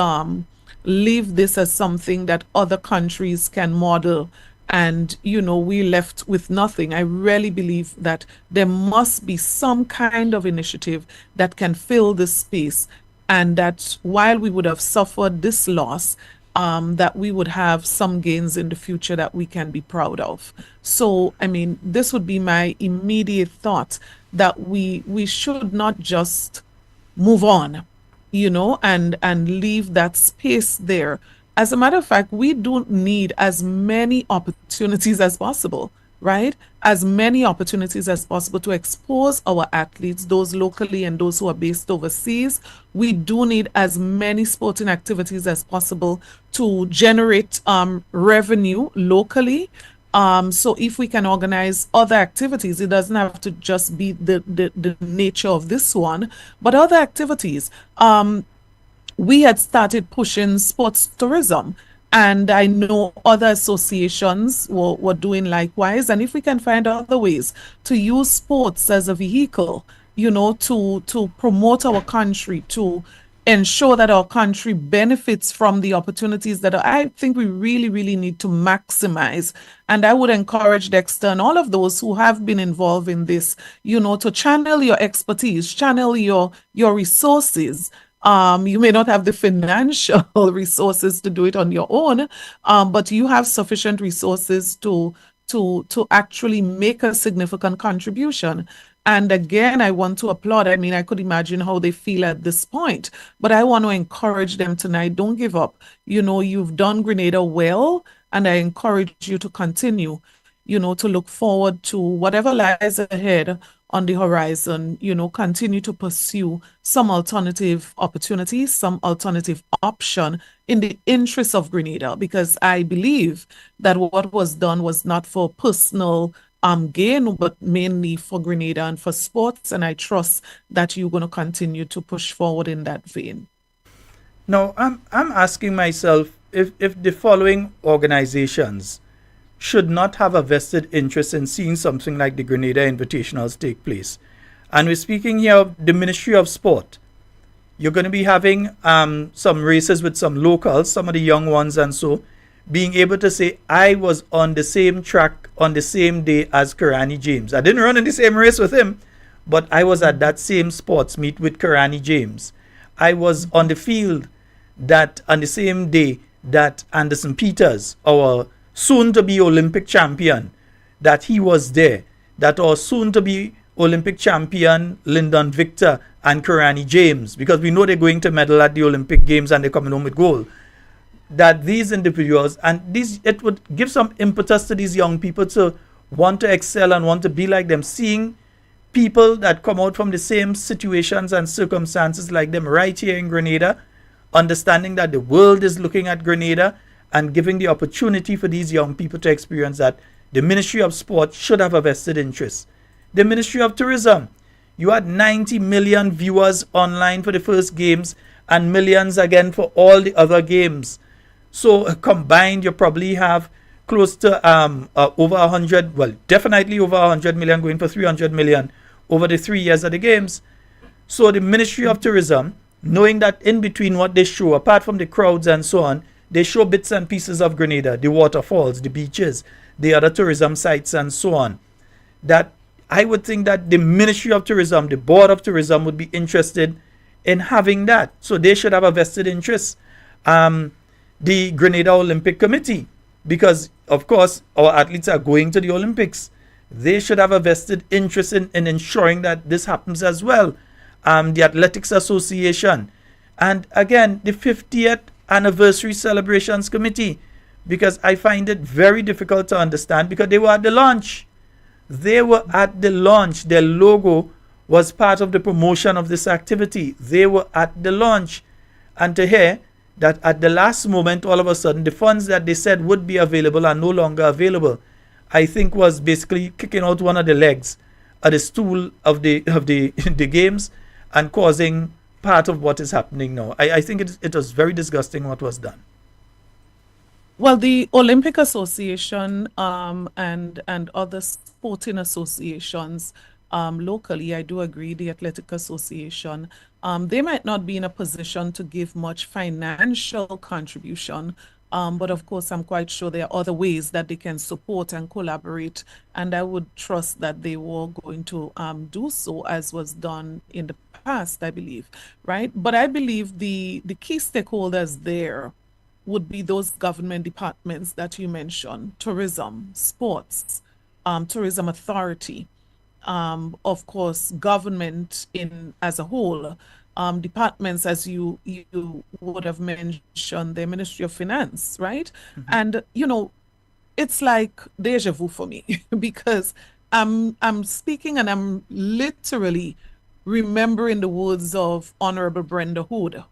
leave this as something that other countries can model and we left with nothing. I really believe that there must be some kind of initiative that can fill this space, and that while we would have suffered this loss, that we would have some gains in the future that we can be proud of. So, I mean, this would be my immediate thought, that we should not just move on, and leave that space there. As a matter of fact, we do need as many opportunities as possible, right? As many opportunities as possible to expose our athletes, those locally and those who are based overseas. We do need as many sporting activities as possible to generate revenue locally. So if we can organize other activities, it doesn't have to just be the nature of this one, but other activities. We had started pushing sports tourism, and I know other associations were doing likewise. And if we can find other ways to use sports as a vehicle, to promote our country, to ensure that our country benefits from the opportunities that I think we really, really need to maximize. And I would encourage Dexter and all of those who have been involved in this, to channel your expertise, channel your resources. You may not have the financial resources to do it on your own, but you have sufficient resources to actually make a significant contribution. And again, I want to applaud. I mean, I could imagine how they feel at this point, but I want to encourage them tonight. Don't give up. You've done Grenada well, and I encourage you to continue, to look forward to whatever lies ahead on the horizon, continue to pursue some alternative opportunities, some alternative option in the interest of Grenada, because I believe that what was done was not for personal gain, but mainly for Grenada and for sports. And I trust that you're going to continue to push forward in that vein. Now, I'm asking myself if the following organizations should not have a vested interest in seeing something like the Grenada Invitationals take place. And we're speaking here of the Ministry of Sport. You're going to be having some races with some locals, some of the young ones, and so being able to say, I was on the same track on the same day as Karani James. I didn't run in the same race with him, but I was at that same sports meet with Karani James. I was on the field that on the same day that Anderson Peters, our soon-to-be Olympic champion, that he was there, that our soon-to-be Olympic champion Lyndon Victor and Karani James, because we know they're going to medal at the Olympic Games and they're coming home with gold, that these individuals, and it would give some impetus to these young people to want to excel and want to be like them, seeing people that come out from the same situations and circumstances like them right here in Grenada, understanding that the world is looking at Grenada, and giving the opportunity for these young people to experience that. The Ministry of Sport should have a vested interest. The Ministry of Tourism, you had 90 million viewers online for the first games and millions again for all the other games. So combined, you probably have close to over 100, well, definitely over 100 million, going for 300 million over the 3 years of the games. So the Ministry of Tourism, knowing that in between what they show, apart from the crowds and so on, they show bits and pieces of Grenada, the waterfalls, the beaches, the other tourism sites and so on, that I would think that the Ministry of Tourism, the Board of Tourism would be interested in having that. So they should have a vested interest. The Grenada Olympic Committee, because of course our athletes are going to the Olympics, they should have a vested interest in ensuring that this happens as well. The Athletics Association, and again the 50th Anniversary Celebrations Committee, because I find it very difficult to understand, because they were at the launch. They were at the launch. Their logo was part of the promotion of this activity. They were at the launch. And to hear that at the last moment, all of a sudden, the funds that they said would be available are no longer available, I think was basically kicking out one of the legs of the stool of the the games, and causing part of what is happening now. I think it was very disgusting what was done. Well, the Olympic Association and other sporting associations locally, I do agree, the Athletic Association, they might not be in a position to give much financial contribution But of course, I'm quite sure there are other ways that they can support and collaborate. And I would trust that they were going to do so as was done in the past, I believe, right? But I believe the key stakeholders there would be those government departments that you mentioned, tourism, sports, tourism authority, of course, government in as a whole, departments as you would have mentioned, the Ministry of Finance, right? Mhm. And it's like deja vu for me because I'm speaking and I'm literally remembering the words of Honorable Brenda Hood,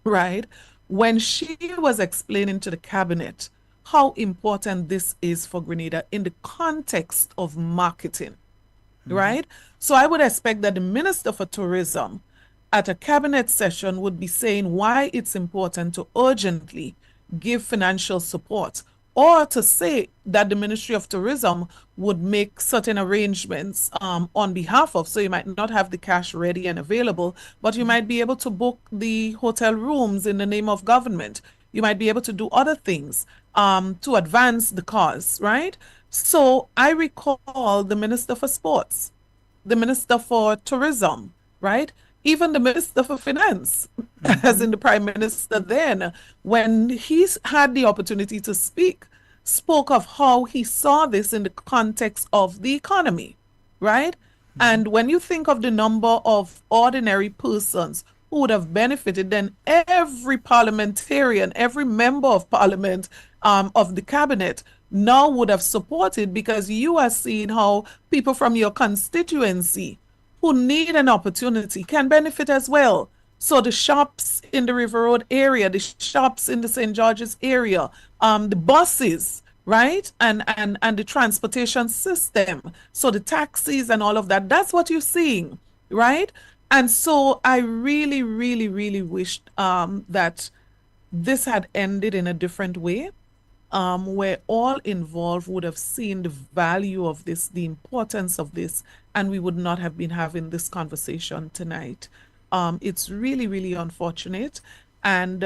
right? When she was explaining to the cabinet how important this is for Grenada in the context of marketing, Mhm. right? So I would expect that the Minister for Tourism at a cabinet session would be saying why it's important to urgently give financial support, or to say that the Ministry of Tourism would make certain arrangements on behalf of. So you might not have the cash ready and available, but you might be able to book the hotel rooms in the name of government. You might be able to do other things to advance the cause, right? So I recall the Minister for Sports, the Minister for Tourism, right? Even the Minister for Finance, as Mhm. in the Prime Minister then, when he's had the opportunity to speak, spoke of how he saw this in the context of the economy, right? Mhm. And when you think of the number of ordinary persons who would have benefited, then every parliamentarian, every member of parliament, of the cabinet now would have supported, because you are seeing how people from your constituency who need an opportunity can benefit as well. So the shops in the River Road area, the shops in the St. George's area, the buses, right? And the transportation system. So the taxis and all of that, that's what you're seeing, right? And so I really, really, really wished that this had ended in a different way, where all involved would have seen the value of this, the importance of this, and we would not have been having this conversation tonight. It's really, really unfortunate. And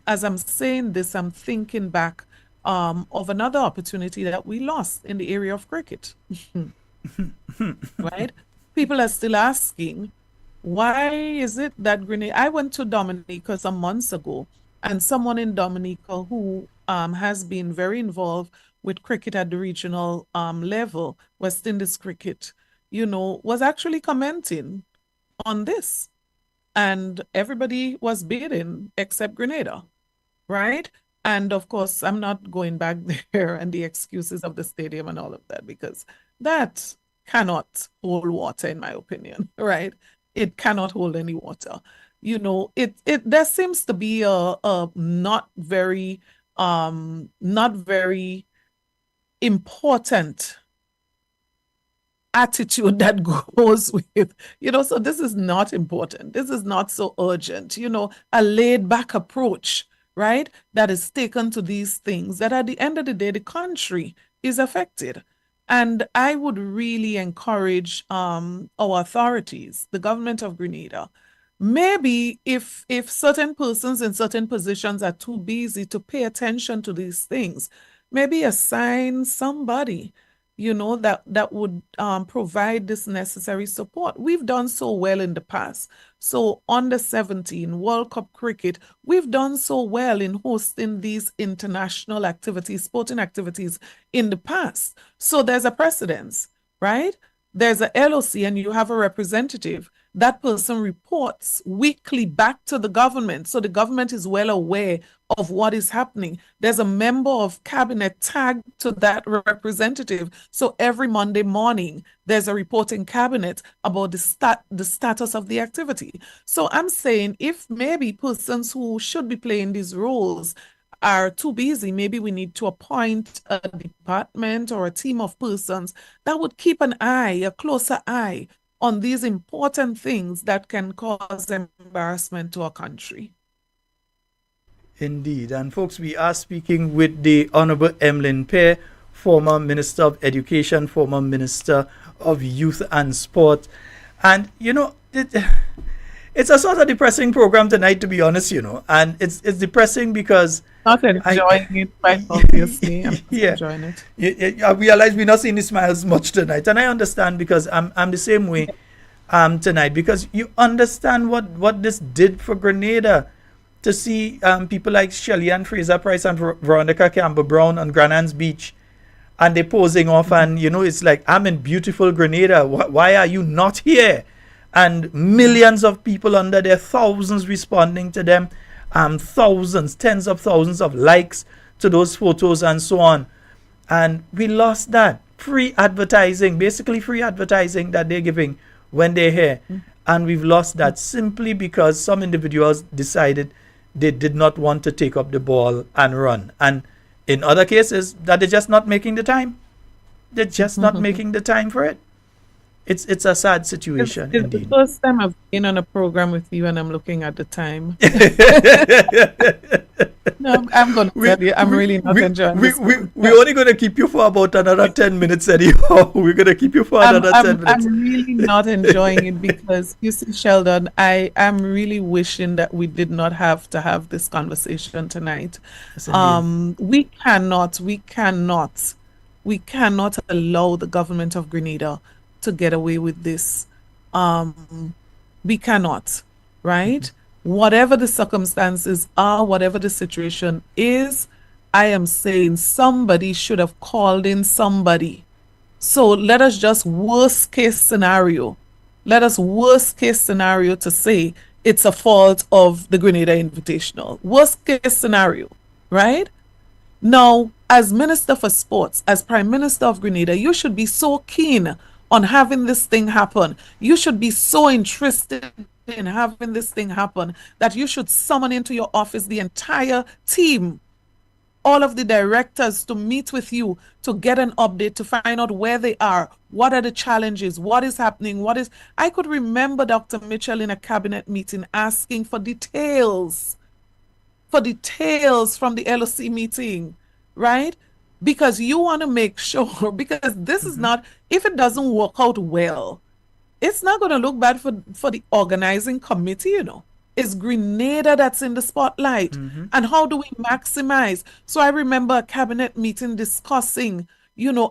as I'm saying this, I'm thinking back of another opportunity that we lost in the area of cricket, right? People are still asking, why is it that Grenada? I went to Dominica some months ago, and someone in Dominica who has been very involved with cricket at the regional level, West Indies cricket, was actually commenting on this. And everybody was bidding except Grenada, right? And of course, I'm not going back there and the excuses of the stadium and all of that, because that cannot hold water, in my opinion, right? It cannot hold any water. It there seems to be a not very important attitude that goes with, so this is not important. This is not so urgent, a laid back approach, right? That is taken to these things that at the end of the day, the country is affected. And I would really encourage our authorities, the government of Grenada, maybe if certain persons in certain positions are too busy to pay attention to these things, maybe assign somebody that would provide this necessary support. We've done so well in the past. So under 17 World Cup cricket, we've done so well in hosting these international activities, sporting activities in the past. So there's a precedence, right? There's a LOC and you have a representative. That person reports weekly back to the government. So the government is well aware of what is happening. There's a member of cabinet tagged to that representative. So every Monday morning, there's a report in cabinet about the status of the activity. So I'm saying, if maybe persons who should be playing these roles are too busy, maybe we need to appoint a department or a team of persons that would keep an eye, a closer eye on these important things that can cause embarrassment to our country. Indeed. And folks, we are speaking with the Honorable Emlin Pierre, former Minister of Education, former Minister of Youth and Sport. And, it's a sort of depressing program tonight, to be honest, and it's depressing because Not I, enjoying it, quite obviously. I'm not yeah, enjoying it. I realize we're not seeing the smiles much tonight, and I understand because I'm the same way tonight, because you understand what this did for Grenada, to see people like Shelley and Fraser Price and Veronica Campbell Brown on Granans Beach, and they're posing off, and it's like, I'm in beautiful Grenada. Why are you not here? And millions of people under there, thousands responding to them, thousands, tens of thousands of likes to those photos and so on. And we lost that free advertising, basically free advertising that they're giving when they're here. And we've lost that simply because some individuals decided they did not want to take up the ball and run. And in other cases, that they're just not making the time. They're just not making the time for it. It's a sad situation, It's the indeed. first time I've been on a program with you and I'm looking at the time. No, I'm going to tell you, I'm really not enjoying this. We're only going to keep you for about another 10 minutes anyhow. We're going to keep you for another 10 minutes. I'm really not enjoying it because, you see, Sheldon, I am really wishing that we did not have to have this conversation tonight. Yes, indeed. We cannot allow the government of Grenada to get away with this. We cannot, right? Whatever the circumstances are, whatever the situation is, I am saying somebody should have called in somebody. So let us just worst case scenario. Let us worst case scenario to say it's a fault of the Grenada Invitational. Worst case scenario, right? Now, as Minister for Sports, as Prime Minister of Grenada, you should be so keen on having this thing happen. You should be so interested in having this thing happen that you should summon into your office the entire team, all of the directors, to meet with you, to get an update, to find out where they are, what are the challenges, what is happening, I could remember Dr. Mitchell in a cabinet meeting asking for details from the LOC meeting, right? Because you want to make sure, because this is not, if it doesn't work out well, it's not going to look bad for the organizing committee, It's Grenada that's in the spotlight. And how do we maximize? So I remember a cabinet meeting discussing,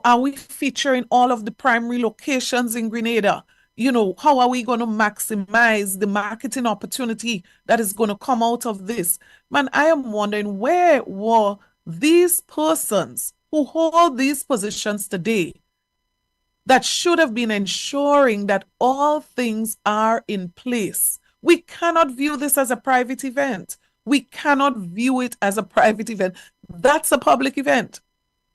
are we featuring all of the primary locations in Grenada? How are we going to maximize the marketing opportunity that is going to come out of this? Man, I am wondering, where were these persons who hold these positions today that should have been ensuring that all things are in place? We cannot view this as a private event. We cannot view it as a private event. That's a public event.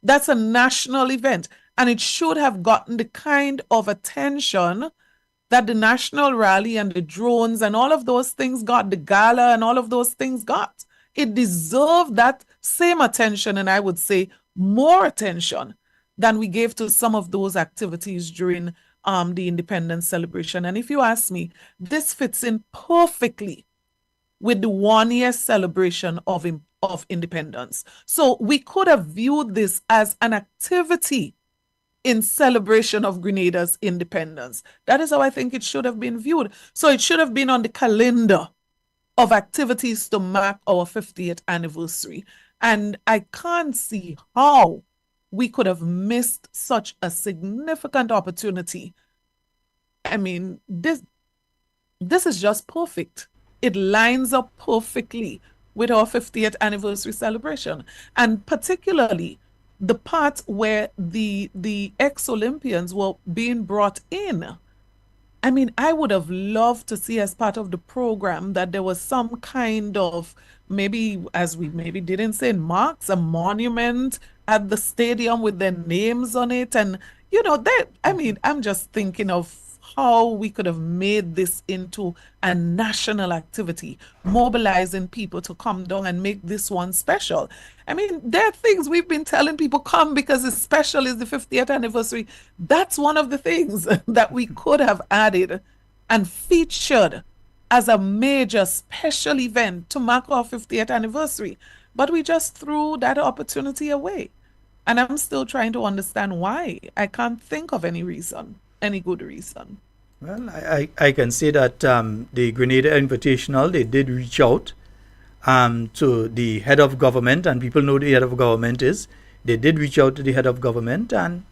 That's a national event. And it should have gotten the kind of attention that the national rally and the drones and all of those things got, the gala and all of those things got. It deserved that same attention, and I would say more attention than we gave to some of those activities during the independence celebration. And if you ask me, this fits in perfectly with the 1-year celebration of independence. So we could have viewed this as an activity in celebration of Grenada's independence. That is how I think it should have been viewed. So it should have been on the calendar of activities to mark our 50th anniversary. And I can't see how we could have missed such a significant opportunity. I mean, this is just perfect. It lines up perfectly with our 50th anniversary celebration. And particularly the part where the ex-Olympians were being brought in. I mean, I would have loved to see as part of the program that there was some kind of, maybe, as we maybe didn't say, a monument at the stadium with their names on it. And, I'm just thinking of how we could have made this into a national activity, mobilizing people to come down and make this one special. I mean, there are things we've been telling people, come because it's special, it's the 50th anniversary. That's one of the things that we could have added and featured as a major special event to mark our 50th anniversary. But we just threw that opportunity away. And I'm still trying to understand why. I can't think of any reason, any good reason. Well, I can say that the Grenada Invitational, they did reach out to the head of government, and people know the head of government is. They did reach out to the head of government, and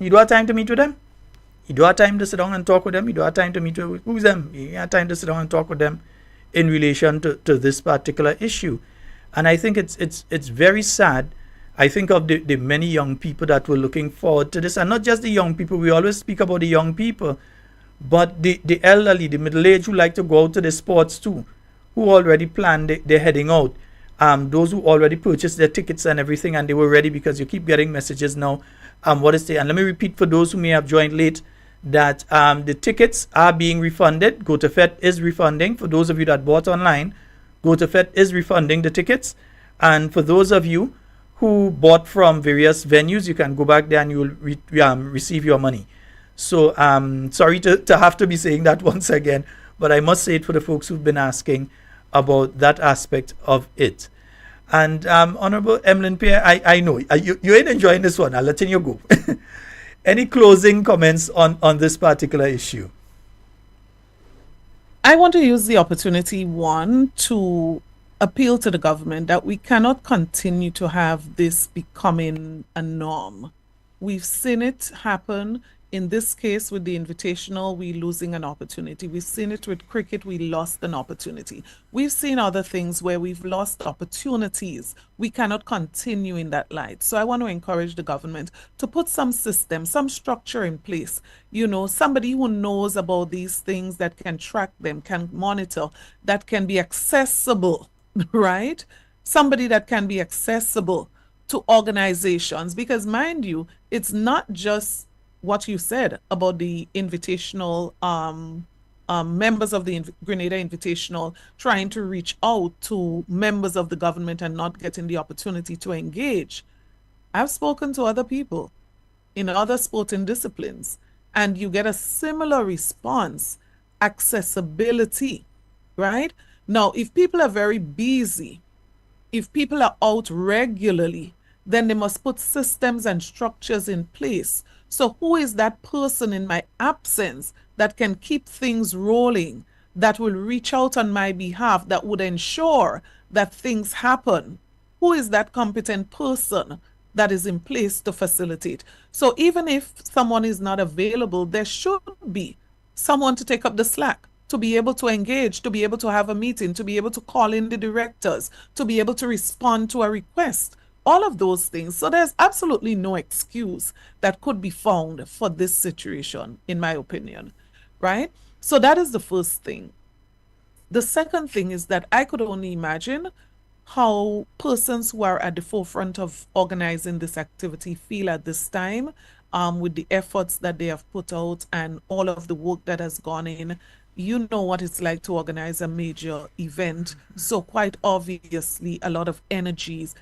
you do have time to meet with them. You do have time to sit down and talk with them. You do have time to meet with who's them. You have time to sit down and talk with them in relation to this particular issue. And I think it's very sad. I think of the many young people that were looking forward to this, and not just the young people. We always speak about the young people, but the elderly, the middle aged who like to go out to the sports too, who already planned their heading out. Those who already purchased their tickets and everything, and they were ready, because you keep getting messages now. What is the, and let me repeat for those who may have joined late, that the tickets are being refunded. GoToFet is refunding. For those of you that bought online, GoToFet is refunding the tickets. And for those of you who bought from various venues, you can go back there and you will receive your money. So sorry to have to be saying that once again, but I must say it for the folks who've been asking about that aspect of it. And Honorable Emlin Pierre, I know you ain't enjoying this one. I'll let you go. Any closing comments on this particular issue? I want to use the opportunity, one, to appeal to the government that we cannot continue to have this becoming a norm. We've seen it happen. In this case, with the Invitational, we're losing an opportunity. We've seen it with cricket, we lost an opportunity. We've seen other things where we've lost opportunities. We cannot continue in that light. So I want to encourage the government to put some system, some structure in place. You know, somebody who knows about these things, that can track them, can monitor, that can be accessible, right? Somebody that can be accessible to organizations. Because mind you, it's not just what you said about the Invitational, members of the Grenada Invitational trying to reach out to members of the government and not getting the opportunity to engage. I've spoken to other people in other sporting disciplines, and you get a similar response: accessibility, right? Now, if people are very busy, if people are out regularly, then they must put systems and structures in place. So who is that person in my absence that can keep things rolling, that will reach out on my behalf, that would ensure that things happen? Who is that competent person that is in place to facilitate? So even if someone is not available, there should be someone to take up the slack, to be able to engage, to be able to have a meeting, to be able to call in the directors, to be able to respond to a request. All of those things. So there's absolutely no excuse that could be found for this situation, in my opinion, right? So that is the first thing. The second thing is that I could only imagine how persons who are at the forefront of organizing this activity feel at this time, with the efforts that they have put out and all of the work that has gone in. You know what it's like to organize a major event. So quite obviously, a lot of energies,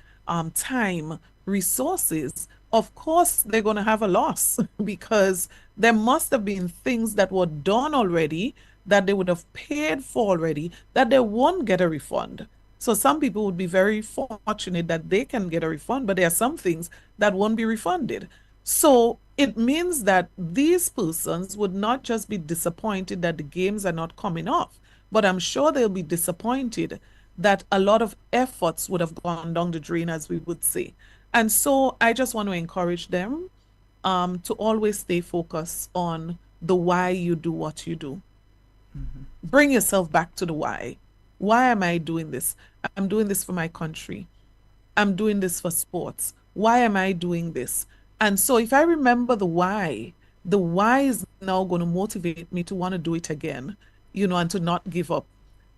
time, resources, of course, they're going to have a loss because there must have been things that were done already, that they would have paid for already, that they won't get a refund. So some people would be very fortunate that they can get a refund, but there are some things that won't be refunded. So it means that these persons would not just be disappointed that the games are not coming off, but I'm sure they'll be disappointed that a lot of efforts would have gone down the drain, as we would say. And so I just want to encourage them to always stay focused on the why you do what you do. Bring yourself back to the why. Why am I doing this? I'm doing this for my country. I'm doing this for sports. Why am I doing this? And so if I remember the why is now going to motivate me to want to do it again, you know, and to not give up.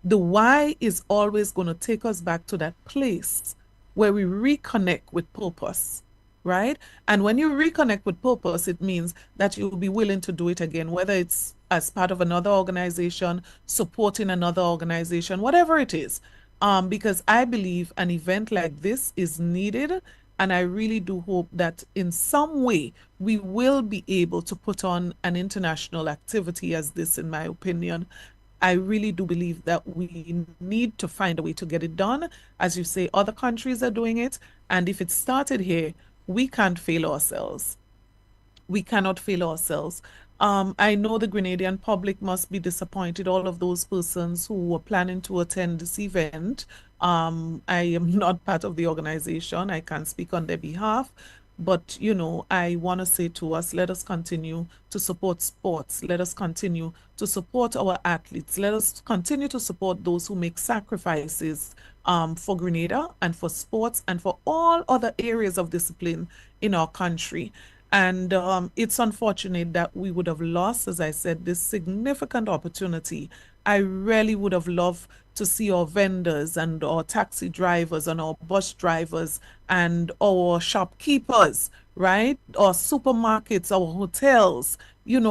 The why is always going to take us back to that place where we reconnect with purpose, right? And when you reconnect with purpose, it means that you'll be willing to do it again, whether it's as part of another organization, supporting another organization, whatever it is. Because I believe an event like this is needed. And I really do hope that in some way we will be able to put on an international activity as this, in my opinion. I really do believe that we need to find a way to get it done. As you say, other countries are doing it. And if it started here, we can't fail ourselves. We cannot fail ourselves. I know the Grenadian public must be disappointed, all of those persons who were planning to attend this event. I am not part of the organization. I can't speak on their behalf. But, I want to say to us, let us continue to support sports. Let us continue to support our athletes. Let us continue to support those who make sacrifices for Grenada and for sports and for all other areas of discipline in our country. And it's unfortunate that we would have lost, as I said, this significant opportunity. I really would have loved to see our vendors and our taxi drivers and our bus drivers and our shopkeepers, right? Our supermarkets, our hotels.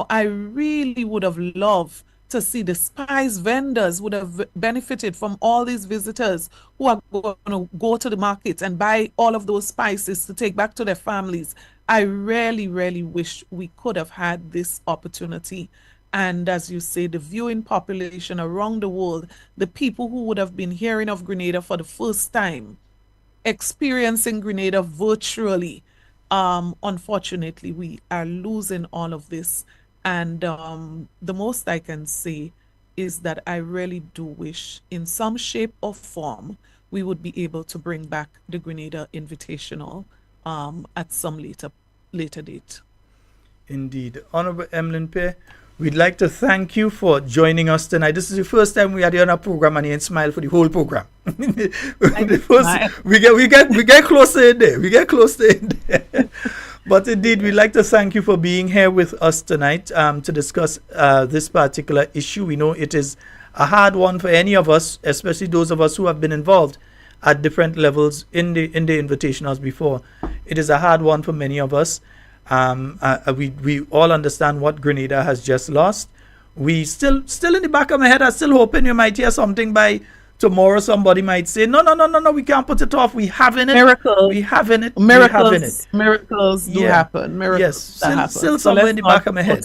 I really would have loved to see the spice vendors would have benefited from all these visitors who are going to go to the market and buy all of those spices to take back to their families. I really, really wish we could have had this opportunity. And as you say, the viewing population around the world, the people who would have been hearing of Grenada for the first time, experiencing Grenada virtually. Unfortunately, we are losing all of this. And the most I can say is that I really do wish, in some shape or form, we would be able to bring back the Grenada Invitational at some later date. Indeed. Honorable Emlin Pierre, we'd like to thank you for joining us tonight. This is the first time we had you on a program and you didn't smile for the whole program. We get closer in there. We get closer in there. But indeed, we'd like to thank you for being here with us tonight to discuss this particular issue. We know it is a hard one for any of us, especially those of us who have been involved at different levels in the invitationals before. It is a hard one for many of us. We all understand what Grenada has just lost. We still in the back of my head, I'm still hoping you might hear something by tomorrow. Somebody might say, no, we can't put it off. We having it. Miracles. We having it. Miracles do happen. Miracles happen. Still somewhere in the back of my head.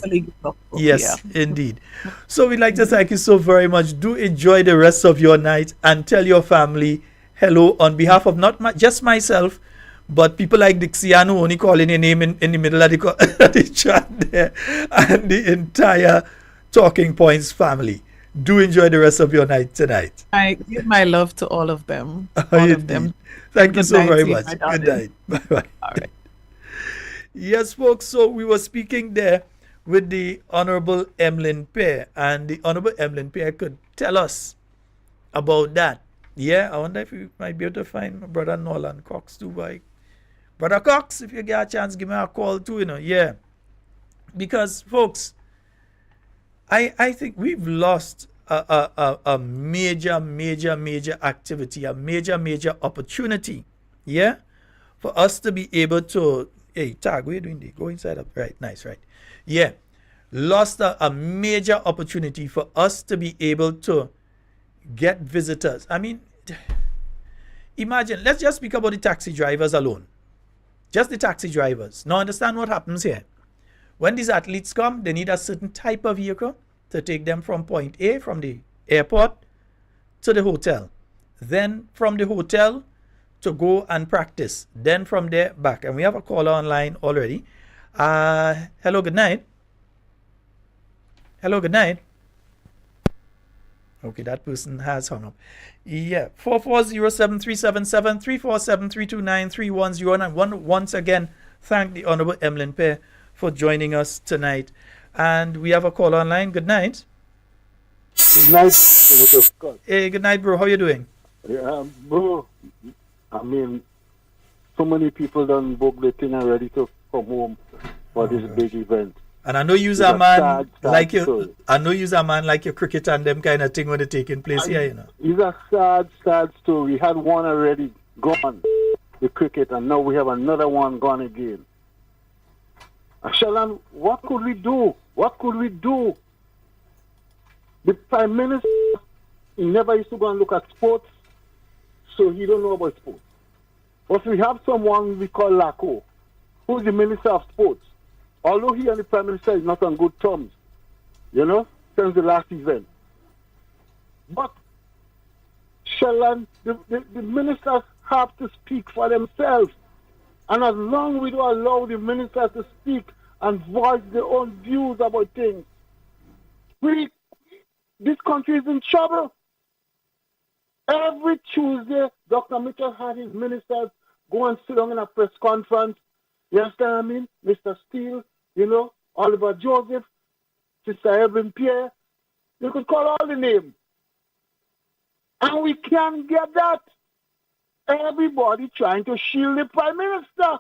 Yes, indeed. So we'd like to thank you so very much. Do enjoy the rest of your night and tell your family hello on behalf of not just myself, but people like Dixiano only calling your name in the middle of the chat there, and the entire Talking Points family. Do enjoy the rest of your night tonight. I give my love to all of them. All of them. Thank you so very much. Good night. Bye-bye. All right. Yes, folks, so we were speaking there with the Honorable Emlin Pierre, and the Honorable Emlin Pierre could tell us about that. Yeah, I wonder if you might be able to find my brother Nolan Cox too. Brother Cox, if you get a chance, give me a call too, Yeah. Because, folks, I think we've lost a major activity, a major opportunity, yeah, for us to be able to, hey, Tag, what are you doing there? Go inside up. Right, nice, right. Yeah, lost a major opportunity for us to be able to get visitors. I mean, imagine, let's just speak about the taxi drivers alone. Just the taxi drivers. Now understand what happens here. When these athletes come, they need a certain type of vehicle to take them from point A, from the airport, to the hotel. Then from the hotel to go and practice. Then from there back. And we have a caller online already. Hello, good night. Hello, good night. Okay, that person has hung up. Yeah, 44073773473293101. And once again, thank the Honorable Emlin Pierre for joining us tonight. And we have a call online. Good night. Good night, Mr. Scott. Hey, good night, bro. How you doing? Yeah, bro. I mean, so many people done book the thing and ready to come home for this big event. And I know you's a man like you. I know you's a man like your cricket and them kind of thing when they're taking place here, It's a sad story. We had one already gone, the cricket, and now we have another one gone again. Sheldon, what could we do? What could we do? The Prime Minister, he never used to go and look at sports, so he don't know about sports. But we have someone we call Laco, who's the Minister of Sports. Although he and the Prime Minister is not on good terms, since the last event. But, Sheldon, the ministers have to speak for themselves. And as long as we don't allow the ministers to speak and voice their own views about things. This country is in trouble. Every Tuesday, Dr. Mitchell had his ministers go and sit down in a press conference. You understand what I mean? Mr. Steele, Oliver Joseph, Sister Emlin Pierre. You could call all the names. And we can't get that. Everybody trying to shield the Prime Minister.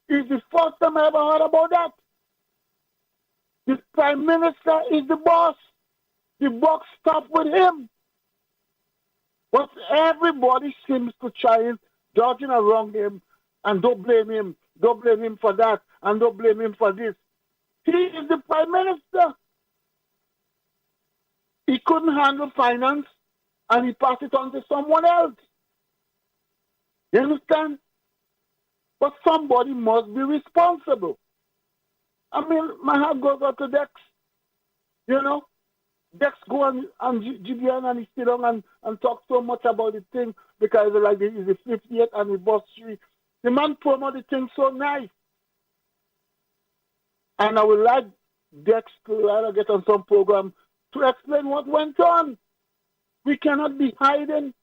It's the first time I ever heard about that. The Prime Minister is the boss. The buck stops with him. But everybody seems to try and dodging around him and don't blame him. Don't blame him for that and don't blame him for this. He is the Prime Minister. He couldn't handle finance and he passed it on to someone else. You understand? But somebody must be responsible. I mean, my heart goes out to Dex. Dex go and GBN and he sit down and talk so much about the thing because like he's the 50th anniversary. The man promote the thing so nice. And I would like Dex to either get on some program to explain what went on. We cannot be hiding,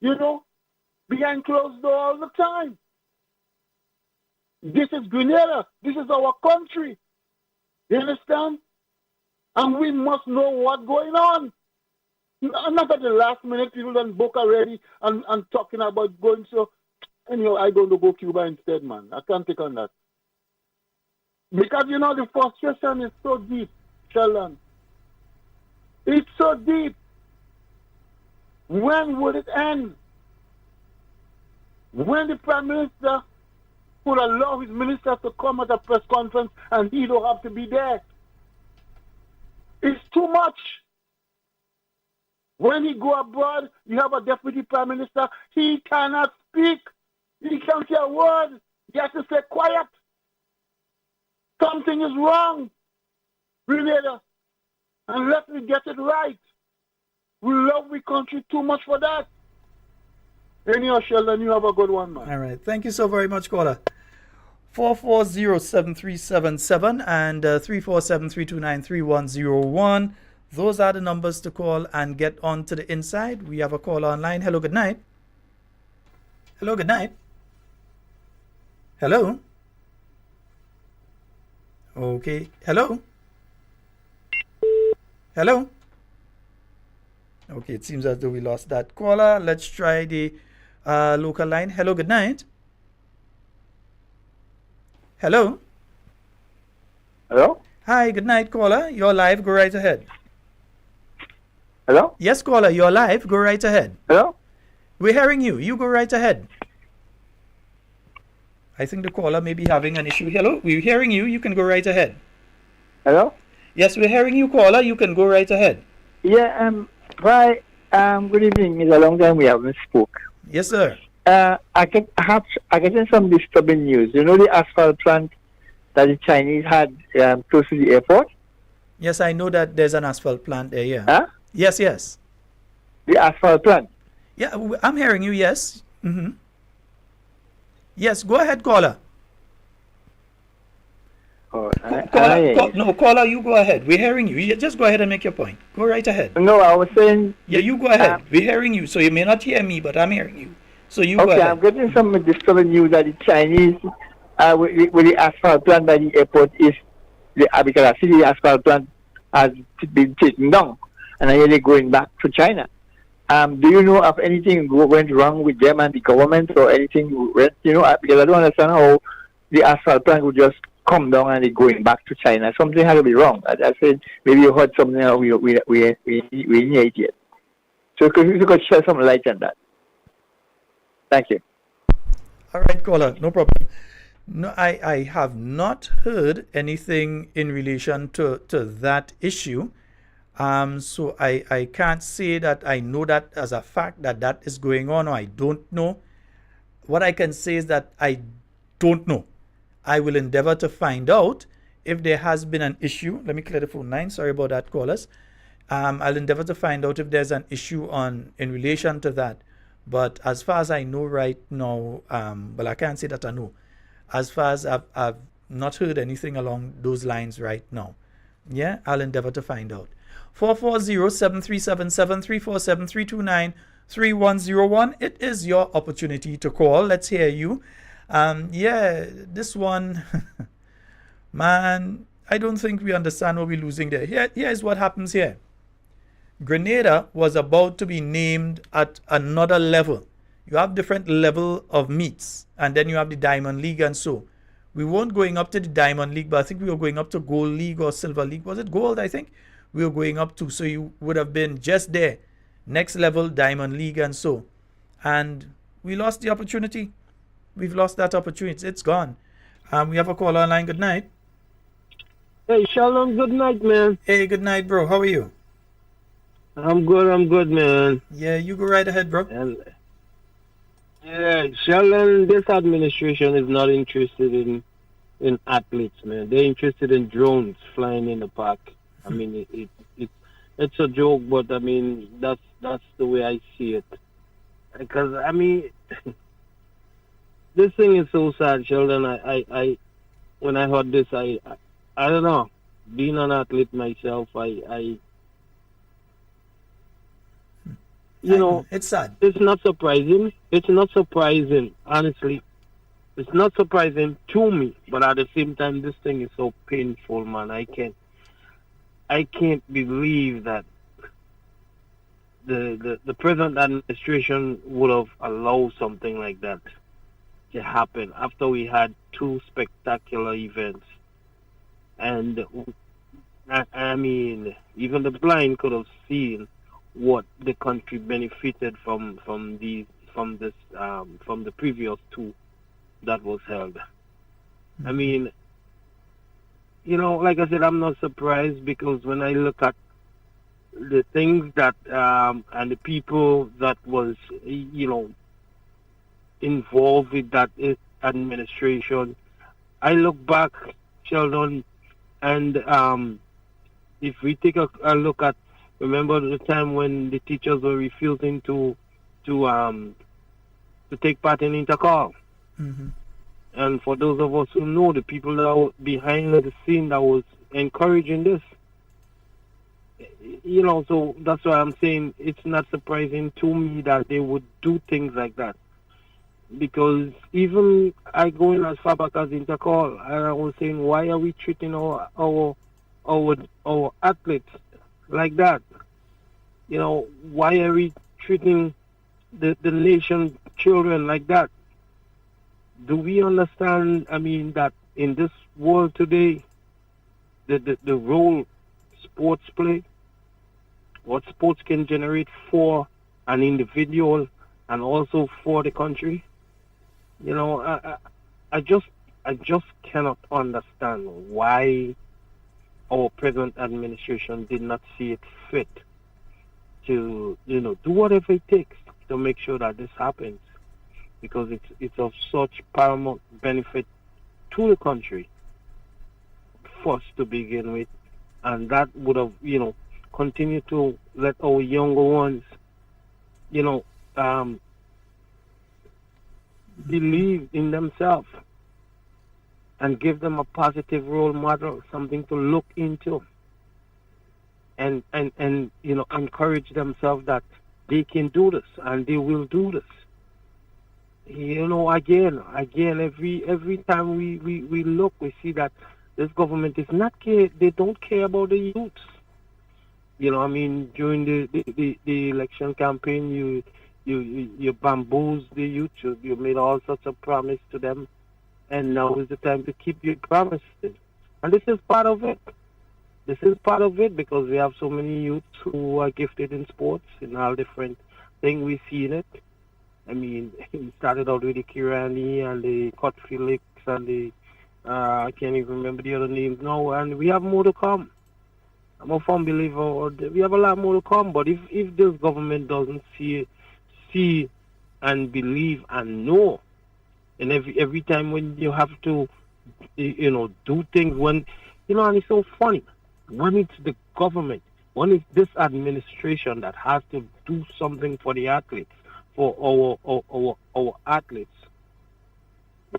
behind closed door all the time. This is Grenada. This is our country. You understand? And we must know what's going on. Not at the last minute, people done book already and talking about going. So, anyhow, I'm going to go Cuba instead, man. I can't take on that. Because, the frustration is so deep, Sheldon. It's so deep. When would it end? When the Prime Minister would allow his ministers to come at a press conference and he don't have to be there? It's too much. When he go abroad, you have a deputy prime minister. He cannot speak. He can't say a word. He has to stay quiet. Something is wrong. Grenada. And let me get it right. We love our country too much for that. Anyhow, Sheldon, you have a good one, man. All right. Thank you so very much, caller. 440-7377 and 347-329-3101. Those are the numbers to call and get on to the inside. We have a call online. Hello, good night. Hello, good night. Hello. Okay. Hello. Hello. Okay, it seems as though we lost that caller. Let's try the local line. Hello, good night. Hello. Hello? Hi, good night, caller. You're live. Go right ahead. Hello? Yes, caller, you're live. Go right ahead. Hello? We're hearing you. You go right ahead. I think the caller may be having an issue. Hello, we're hearing you. You can go right ahead. Hello? Yes, we're hearing you, caller. You can go right ahead. Yeah, hi. Good evening. It's a long time we haven't spoke. Yes, sir. I get some disturbing news. You know the asphalt plant that the Chinese had close to the airport? Yes, I know that there's an asphalt plant there, yeah. Huh? Yes, yes. The asphalt plant? Yeah, I'm hearing you, yes. Mm-hmm. Yes, go ahead, caller. Oh, caller, you go ahead. We're hearing you. Just go ahead and make your point. Go right ahead. No, I was saying... Yeah, you go ahead. We're hearing you. So you may not hear me, but I'm hearing you. So you go ahead. Okay, I'm getting some disturbing news that the Chinese, with the asphalt plant by the airport, because I see the asphalt plant has been taken down. And I hear they're going back to China. Do you know if anything went wrong with them and the government or anything went, because I don't understand how the asphalt plant would just come down and they're going back to China. Something had to be wrong. I said, maybe you heard something that we didn't hear it yet. So if you could shed some light on that. Thank you. All right, caller, no problem. No, I have not heard anything in relation to that issue. So I can't say that I know that as a fact that is going on, or I don't know. What I can say is that I don't know. I will endeavor to find out if there has been an issue. Let me clear the phone line. Sorry about that, callers. I'll endeavor to find out if there's an issue in relation to that. But as far as I know right now, well, I can't say that I know. As far as I've not heard anything along those lines right now. Yeah, I'll endeavor to find out. 440-737-734-7329-3101. It is your opportunity to call. Let's hear you. Yeah, this one, man, I don't think we understand what we're losing there. Here's what happens here. Grenada was about to be named at another level. You have different level of meets, and then you have the Diamond League, and so we weren't going up to the Diamond League, but I think we were going up to Gold League or Silver League. Was it Gold? I think we were going up to. So you would have been just there, next level Diamond League, and so, and we lost the opportunity. We've lost that opportunity. It's gone. We have a caller online. Good night. Hey, Sheldon, good night, man. Hey, good night, bro. How are you? I'm good, man. Yeah, you go right ahead, bro. And yeah, Sheldon, this administration is not interested in athletes, man. They're interested in drones flying in the park. I mean, it's a joke, but I mean that's the way I see it. Because I mean, this thing is so sad, Sheldon. I when I heard this, I don't know. Being an athlete myself, you know, it's sad. It's not surprising. It's not surprising, honestly. It's not surprising to me, but at the same time, this thing is so painful, man. I can't believe that the present administration would have allowed something like that to happen after we had two spectacular events. And I mean, even the blind could have seen what the country benefited from the previous two that was held. I mean, you know, like I said, I'm not surprised because when I look at the things that and the people that was, you know, involved with that administration, I look back, Sheldon, and if we take a look at, remember the time when the teachers were refusing to take part in intercall. Mm-hmm. And for those of us who know, the people that were behind the scene that was encouraging this, you know, so that's why I'm saying it's not surprising to me that they would do things like that. Because even I go in as far back as intercall, and I was saying, why are we treating our athletes like that? You know, why are we treating the nation children like that? Do we understand, I mean, that in this world today, the role sports play, what sports can generate for an individual and also for the country? You know, I just cannot understand why our present administration did not see it fit to, you know, do whatever it takes to make sure that this happens, because it's of such paramount benefit to the country first to begin with, and that would have, you know, continued to let our younger ones, you know, believe in themselves and give them a positive role model, something to look into, and you know, encourage themselves that they can do this and they will do this. You know, again, every time we look, we see that this government is not care. They don't care about the youths. You know, I mean, during the election campaign, you bamboozled the youth. You made all sorts of promise to them, and now is the time to keep your promises. And this is part of it. This is part of it because we have so many youths who are gifted in sports in all different things. We see in it. I mean, it started out with the Kirani and the Cut Felix and the I can't even remember the other names now, and we have more to come. I'm a firm believer. We have a lot more to come. But if this government doesn't see and believe and know, and every time when you have to, you know, do things when, you know, and it's so funny when it's the government, when it's this administration that has to do something for the athletes, for our athletes,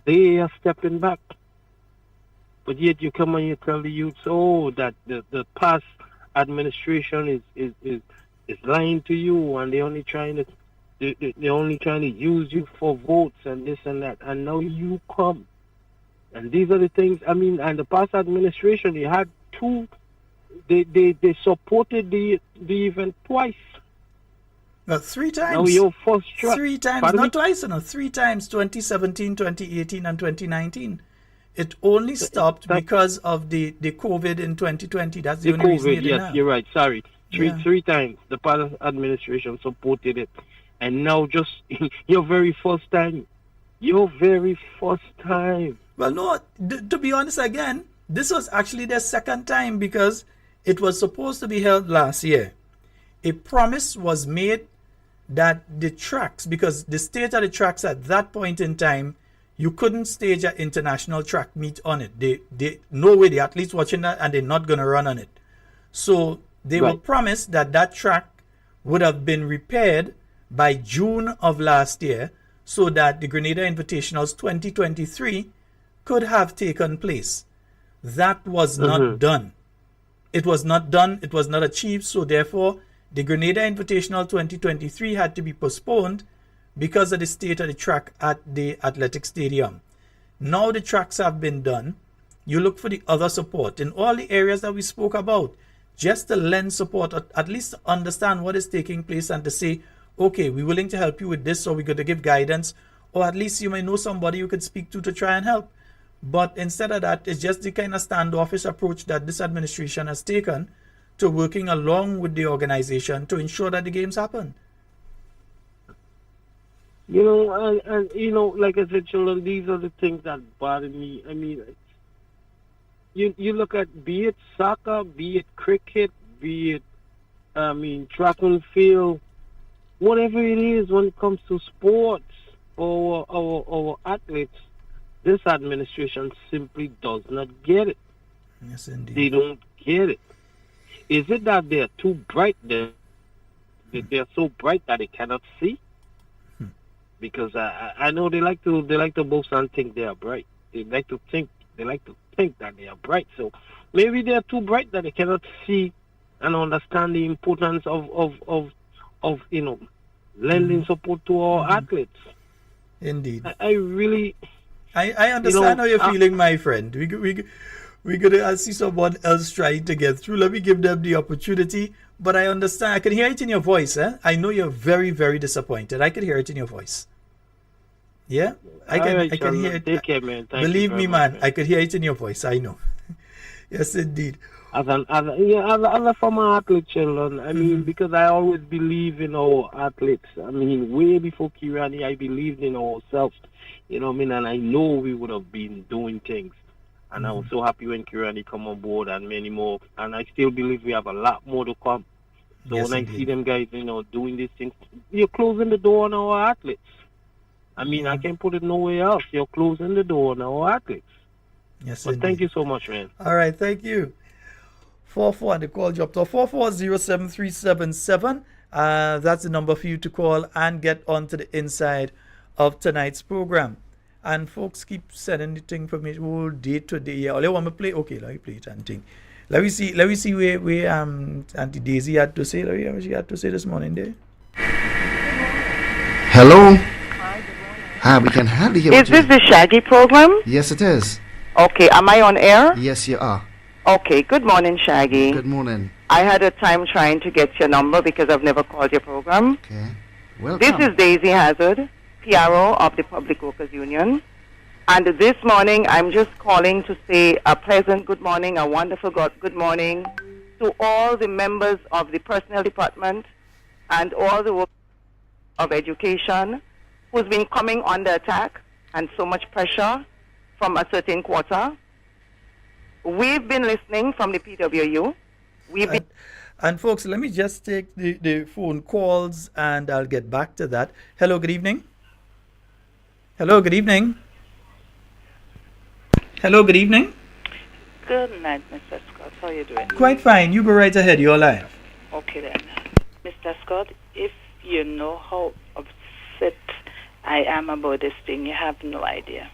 they are stepping back. But yet you come and you tell the youth, oh, that the past administration is lying to you, and they're only trying to use you for votes and this and that. And now you come, and these are the things. I mean, and the past administration, they had two. They supported the event twice. Well, 3 times. Now your first try. 3 times, Pardon not me? twice, no, 3 times, 2017, 2018, and 2019. It only stopped because of the COVID in 2020. That's the The only reason COVID, it did yes, now. you're right. Sorry, Yeah. three times the past administration supported it, and now just your very first time. Well, no, to be honest, again, this was actually their second time because it was supposed to be held last year. A promise was made that the tracks, because the state of the tracks at that point in time, you couldn't stage an international track meet on it. They no way, the athletes watching that, and they're not going to run on it. So they were Right. promised that that track would have been repaired by June of last year so that the Grenada Invitationals 2023 could have taken place. That was not done. It was not done. It was not achieved. So therefore, the Grenada Invitational 2023 had to be postponed because of the state of the track at the athletic stadium. Now the tracks have been done. You look for the other support in all the areas that we spoke about, just to lend support, or at least to understand what is taking place and to say, okay, we're willing to help you with this, or we're going to give guidance, or at least you may know somebody you could speak to try and help. But instead of that, it's just the kind of standoffish approach that this administration has taken to working along with the organization to ensure that the games happen. You know, and you know, like I said, children, these are the things that bother me. I mean, you look at, be it soccer, be it cricket, be it, I mean, track and field, whatever it is when it comes to sports or our athletes, this administration simply does not get it. Yes, indeed. They don't get it. Is it that they're too bright? They're so bright that they cannot see? Because I know they like to boast and think they are bright. They like to think that they are bright. So maybe they are too bright that they cannot see and understand the importance of you know, lending support to our athletes. Indeed. I really. I understand how you're feeling, my friend. We're gonna see someone else trying to get through. Let me give them the opportunity. But I understand. I can hear it in your voice. I know you're very, very disappointed. I could hear it in your voice. Yeah, I can hear it. Take care, man. Thank Believe you me, very man. much, I could hear it in your voice. I know. Yes, indeed. As a former athlete, children, I mean, because I always believe in our athletes. I mean, way before Kirani, I believed in ourselves. You know what I mean? And I know we would have been doing things. And I was so happy when Kirani come on board and many more. And I still believe we have a lot more to come. So Yes, when indeed. I see them guys, you know, doing these things, you're closing the door on our athletes. I mean, I can't put it nowhere else. You're closing the door on our athletes. Yes, But indeed. thank you so much, man. All right, thank you. 44, the call dropped off. 440737. That's the number for you to call and get onto the inside of tonight's program. And folks keep sending the thing for me all day today. Yeah, all you want me to play? Okay, let me play it and thing. Let me see where Auntie Daisy had to say. Let me hear what she had to say this morning there. Hello. Hi, we can hardly hear Is what you... this the Shaggy program? Yes, it is. Okay, am I on air? Yes, you are. Okay, good morning, Shaggy. Good morning. I had a time trying to get your number because I've never called your program. Okay. Welcome. This is Daisy Hazard, PRO of the Public Workers Union. And this morning, I'm just calling to say a pleasant good morning, a wonderful good morning to all the members of the personnel department and all the work of education who's been coming under attack and so much pressure from a certain quarter. We've been listening from the PWU. We've been... And folks, let me just take the phone calls and I'll get back to that. Hello, good evening. Hello, good evening. Hello, good evening. Good night, Mr. Scott. How are you doing? Quite fine. You go right ahead. You're live. Okay then. Mr. Scott, if you know how upset I am about this thing, you have no idea.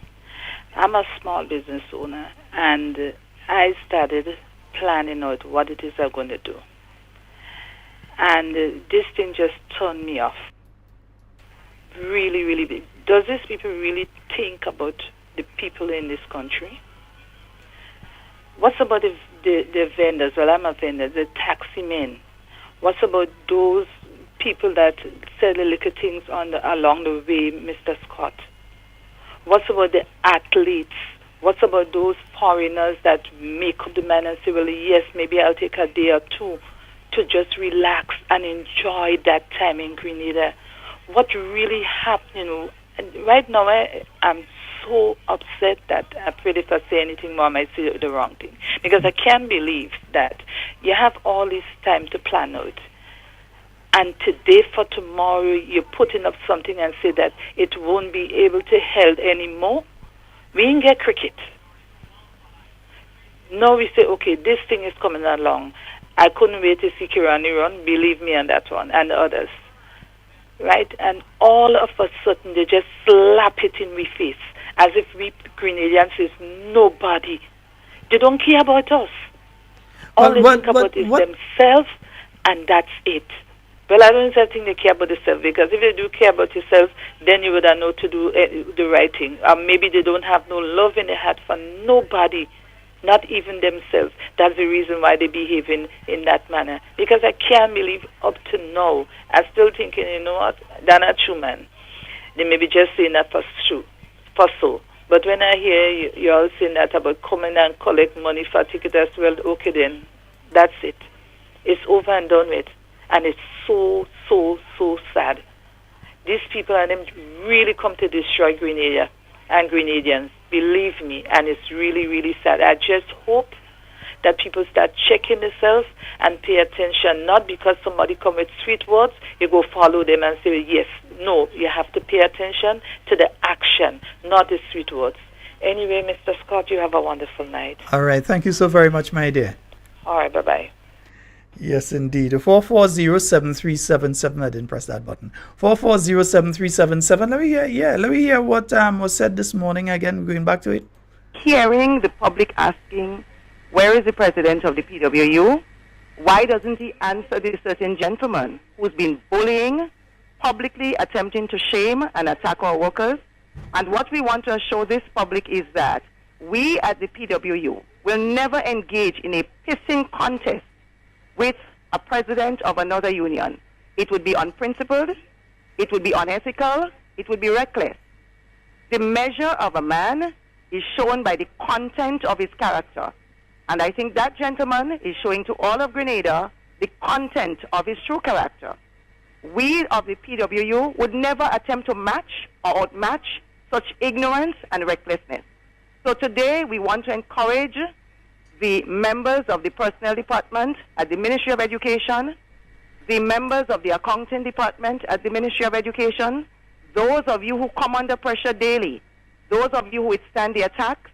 I'm a small business owner and I started planning out what it is I'm going to do. And this thing just turned me off. Really, really. Does these people really think about the people in this country? What's about the vendors? Well, I'm a vendor, the taxi men. What's about those people that sell the little things along the way, Mr. Scott? What's about the athletes? What's about those foreigners that make up the mind and say, well, yes, maybe I'll take a day or two to just relax and enjoy that time in Grenada? What really happened? Right now, I'm so upset that I'm afraid if I say anything more, I might say the wrong thing. Because I can't believe that you have all this time to plan out. And today for tomorrow, you're putting up something and say that it won't be able to held anymore. We ain't get cricket. Now we say, okay, this thing is coming along. I couldn't wait to see Kirani run, believe me on that one, and others. Right? And all of a sudden, they just slap it in my face, as if we Grenadians is nobody. They don't care about us. All they think about is themselves, and that's it. Well, I don't think they care about themselves, because if they do care about yourself, then you would have known to do the right thing. Or maybe they don't have no love in their heart for nobody, not even themselves. That's the reason why they behave in that manner. Because I can't believe up to now, I'm still thinking, you know what, they're not true, man. They may be just saying that for so. But when I hear you all saying that about coming and collect money for tickets as well, okay then, that's it. It's over and done with. And it's so, so, so sad. These people and them really come to destroy Grenada and Grenadians. Believe me, and it's really, really sad. I just hope that people start checking themselves and pay attention, not because somebody come with sweet words, you go follow them and say, yes. No, you have to pay attention to the action, not the sweet words. Anyway, Mr. Scott, you have a wonderful night. All right. Thank you so very much, my dear. All right. Bye-bye. Yes, indeed. 440-7377. I didn't press that button. 440-7377. Let me hear what was said this morning again. Going back to it. Hearing the public asking, where is the president of the PWU? Why doesn't he answer this certain gentleman who's been bullying, publicly attempting to shame and attack our workers? And what we want to assure this public is that we at the PWU will never engage in a pissing contest with a president of another union. It would be unprincipled, it would be unethical, it would be reckless. The measure of a man is shown by the content of his character. And I think that gentleman is showing to all of Grenada the content of his true character. We of the PWU would never attempt to match or outmatch such ignorance and recklessness. So today we want to encourage the members of the Personnel Department at the Ministry of Education, the members of the Accounting Department at the Ministry of Education, those of you who come under pressure daily, those of you who withstand the attacks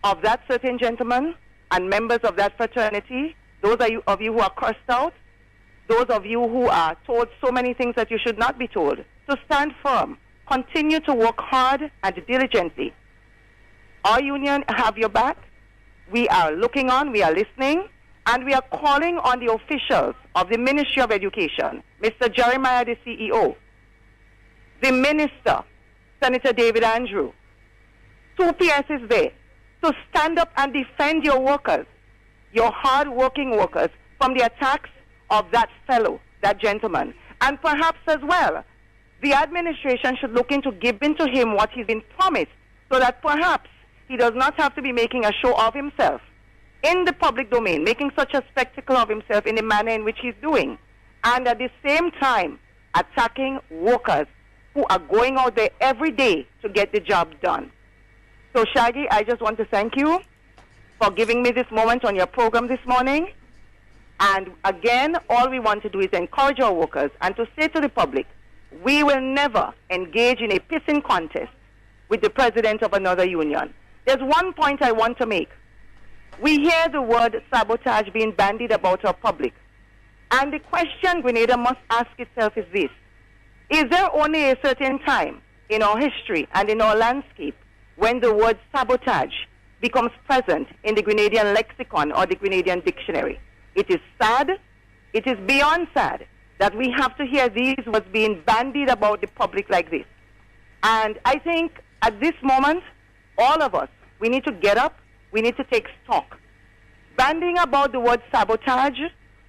of that certain gentleman and members of that fraternity, those of you who are cursed out, those of you who are told so many things that you should not be told, to stand firm, continue to work hard and diligently. Our union have your back. We are looking on, we are listening, and we are calling on the officials of the Ministry of Education, Mr. Jeremiah, the CEO, the Minister, Senator David Andrew, 2 PSs there, to stand up and defend your workers, your hard-working workers, from the attacks of that fellow, that gentleman. And perhaps as well, the administration should look into giving to him what he's been promised, so that perhaps he does not have to be making a show of himself in the public domain, making such a spectacle of himself in the manner in which he's doing, and at the same time attacking workers who are going out there every day to get the job done. So, Shaggy, I just want to thank you for giving me this moment on your program this morning. And again, all we want to do is encourage our workers and to say to the public, we will never engage in a pissing contest with the president of another union. There's one point I want to make. We hear the word sabotage being bandied about our public. And the question Grenada must ask itself is this. Is there only a certain time in our history and in our landscape when the word sabotage becomes present in the Grenadian lexicon or the Grenadian dictionary. It is sad, it is beyond sad that we have to hear these words being bandied about the public like this. And I think at this moment, all of us, we need to get up, we need to take stock. Bandying about the word sabotage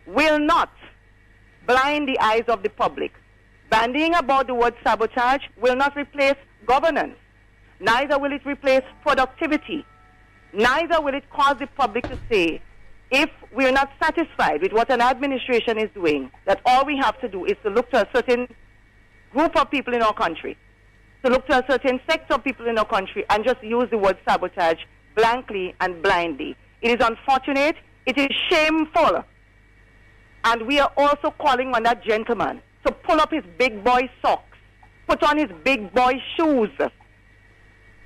will not blind the eyes of the public. Bandying about the word sabotage will not replace governance. Neither will it replace productivity. Neither will it cause the public to say, if we're not satisfied with what an administration is doing, that all we have to do is to look to a certain group of people in our country, to look to a certain sector of people in our country and just use the word sabotage blankly and blindly. It is unfortunate. It is shameful. And we are also calling on that gentleman to pull up his big boy socks, put on his big boy shoes,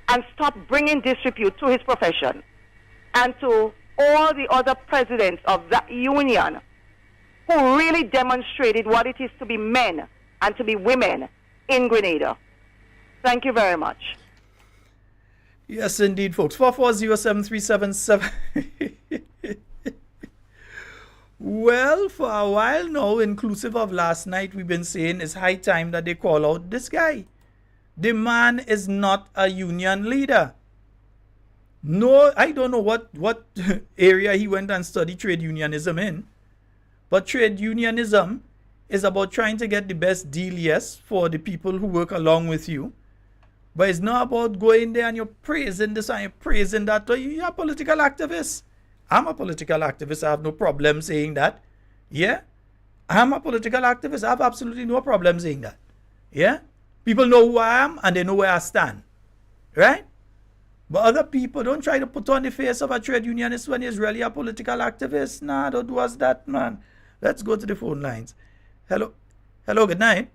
and stop bringing disrepute to his profession. And to all the other presidents of that union who really demonstrated what it is to be men and to be women in Grenada. Thank you very much. Yes, indeed, folks. 4407377. Well, for a while now, inclusive of last night, we've been saying it's high time that they call out this guy. The man is not a union leader. No, I don't know what area he went and studied trade unionism in. But trade unionism is about trying to get the best deal, yes, for the people who work along with you. But it's not about going there and you're praising this and you're praising that. You're a political activist. I'm a political activist. I have no problem saying that. Yeah? I'm a political activist. I have absolutely no problem saying that. Yeah? People know who I am and they know where I stand. Right? But other people don't try to put on the face of a trade unionist when he's really a political activist. Nah, don't do us that, man. Let's go to the phone lines. Hello. Hello, good night.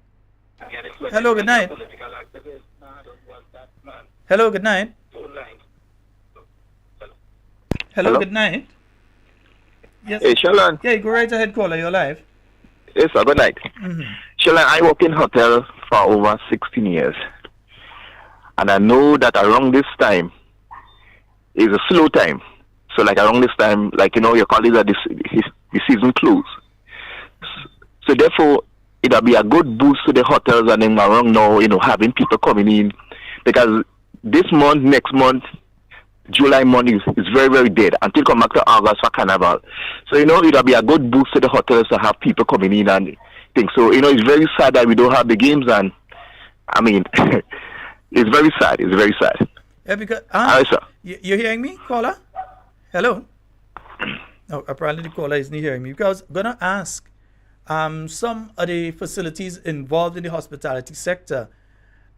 Hello, good night. Hello, good night. Hello, good night. Yes. Hey, Sheldon. Yeah, go right ahead, caller. You're live. Yes, sir. Good night. Sheldon, I work in hotel for over 16 years. And I know that around this time is a slow time. So, like, around this time, like, your colleagues are the season close. So, therefore, it'll be a good boost to the hotels and then around now, having people coming in. Because this month, next month, July month is very, very dead until come back to August for Carnival. So, it'll be a good boost to the hotels to have people coming in and things. So, it's very sad that we don't have the games. And, I mean, it's very sad. It's very sad. Yeah, because, right, sir. You're hearing me, caller? Hello? No, apparently the caller isn't hearing me. Because I'm going to ask some of the facilities involved in the hospitality sector,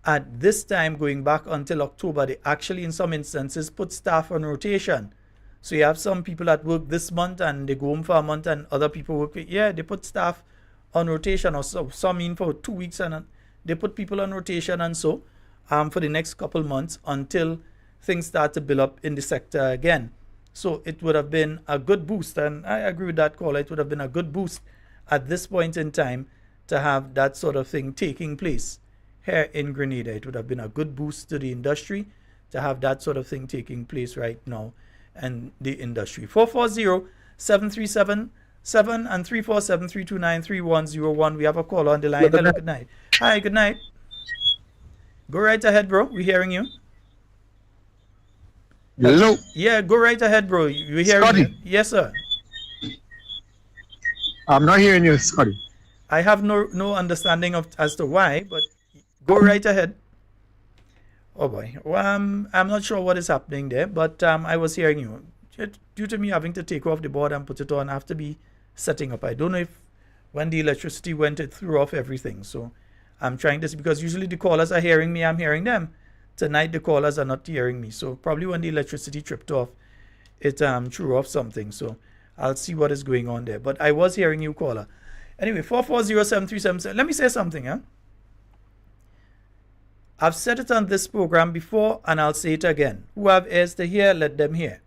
at this time, going back until October, they actually, in some instances, put staff on rotation. So you have some people that work this month and they go home for a month and other people work. Yeah, they put staff on rotation or some in for 2 weeks and they put people on rotation and so for the next couple months until things start to build up in the sector again. So it would have been a good boost, and I agree with that caller. It would have been a good boost at this point in time to have that sort of thing taking place here in Grenada. It would have been a good boost to the industry to have that sort of thing taking place right now in the industry. 440-737-7 and 347-329-3101. We have a call on the line. Hello, good night. Hi, good night. Go right ahead, bro. We're hearing you. Hello? Yeah, go right ahead, bro. We're hearing Scotty. you. Yes, sir. I'm not hearing you, Scotty. I have no understanding of as to why, but go right ahead. Oh boy. Well, I'm not sure what is happening there, but I was hearing you. Due to me having to take off the board and put it on, I have to be setting up. I don't know if when the electricity went, it threw off everything. So I'm trying to see, because usually the callers are hearing me, I'm hearing them. Tonight the callers are not hearing me. So probably when the electricity tripped off, it threw off something. So I'll see what is going on there. But I was hearing you, caller. Anyway, 440-7377. Let me say something, huh? I've said it on this program before, and I'll say it again. Who have ears to hear, let them hear.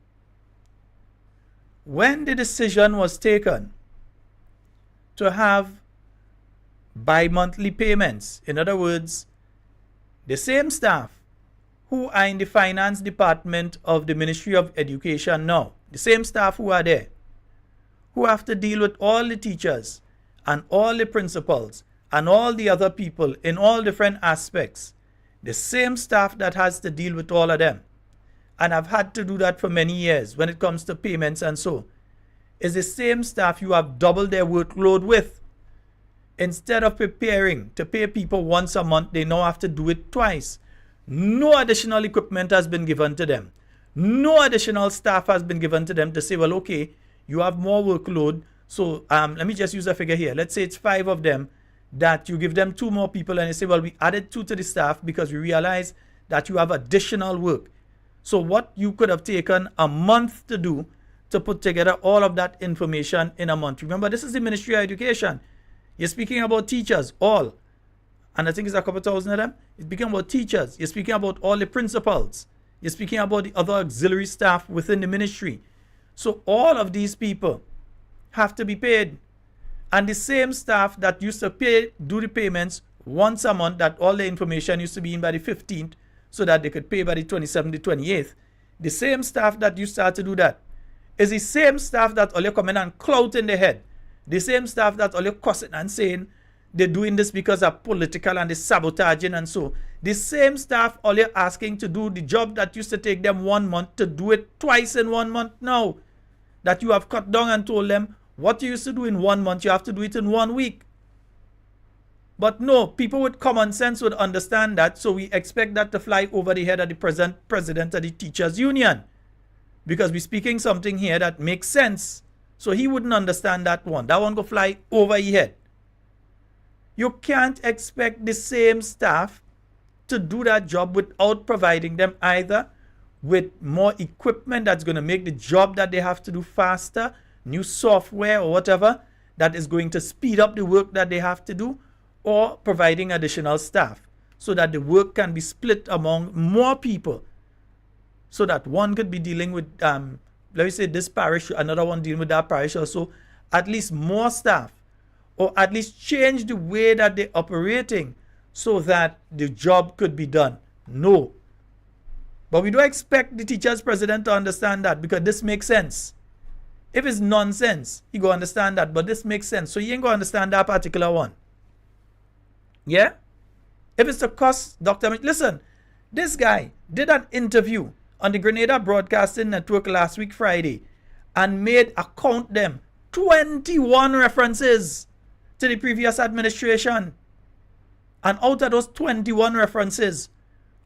When the decision was taken to have bi-monthly payments, in other words, the same staff who are in the finance department of the Ministry of Education now, the same staff who are there, who have to deal with all the teachers and all the principals and all the other people in all different aspects, the same staff that has to deal with all of them, and I've had to do that for many years when it comes to payments and so, is the same staff you have doubled their workload with. Instead of preparing to pay people once a month, they now have to do it twice. No additional equipment has been given to them. No additional staff has been given to them to say, well, okay, you have more workload. So let me just use a figure here. Let's say it's 5 of them, that you give them 2 more people and you say, well, we added 2 to the staff because we realize that you have additional work. So what you could have taken a month to do to put together all of that information in a month. Remember, this is the Ministry of Education. You're speaking about teachers, all. And I think it's a couple thousand of them. You're speaking about teachers. You're speaking about all the principals. You're speaking about the other auxiliary staff within the ministry. So all of these people have to be paid. And the same staff that used to do the payments once a month, that all the information used to be in by the 15th, so that they could pay by the 27th, the 28th. The same staff that used to have to do that is the same staff that all you come in and clout in the head. The same staff that all you cussing and saying they're doing this because of political and the sabotaging and so. The same staff all you're asking to do the job that used to take them 1 month to do it twice in 1 month now. That you have cut down and told them what you used to do in 1 month, you have to do it in 1 week. But no, people with common sense would understand that, so we expect that to fly over the head of the president of the teachers union. Because we're speaking something here that makes sense. So he wouldn't understand that one. That one go fly over your head. You can't expect the same staff to do that job without providing them either with more equipment that's going to make the job that they have to do faster, new software or whatever that is going to speed up the work that they have to do, or providing additional staff so that the work can be split among more people, so that one could be dealing with, let me say this parish, another one dealing with that parish also, at least more staff, or at least change the way that they're operating so that the job could be done. No. But we don't expect the teachers president to understand that, because this makes sense. If it's nonsense, he go understand that, but this makes sense. So he ain't going to understand that particular one. Yeah? If it's to cost Dr. Listen, this guy did an interview on the Grenada Broadcasting Network last week, Friday, and made a count them 21 references to the previous administration. And out of those 21 references,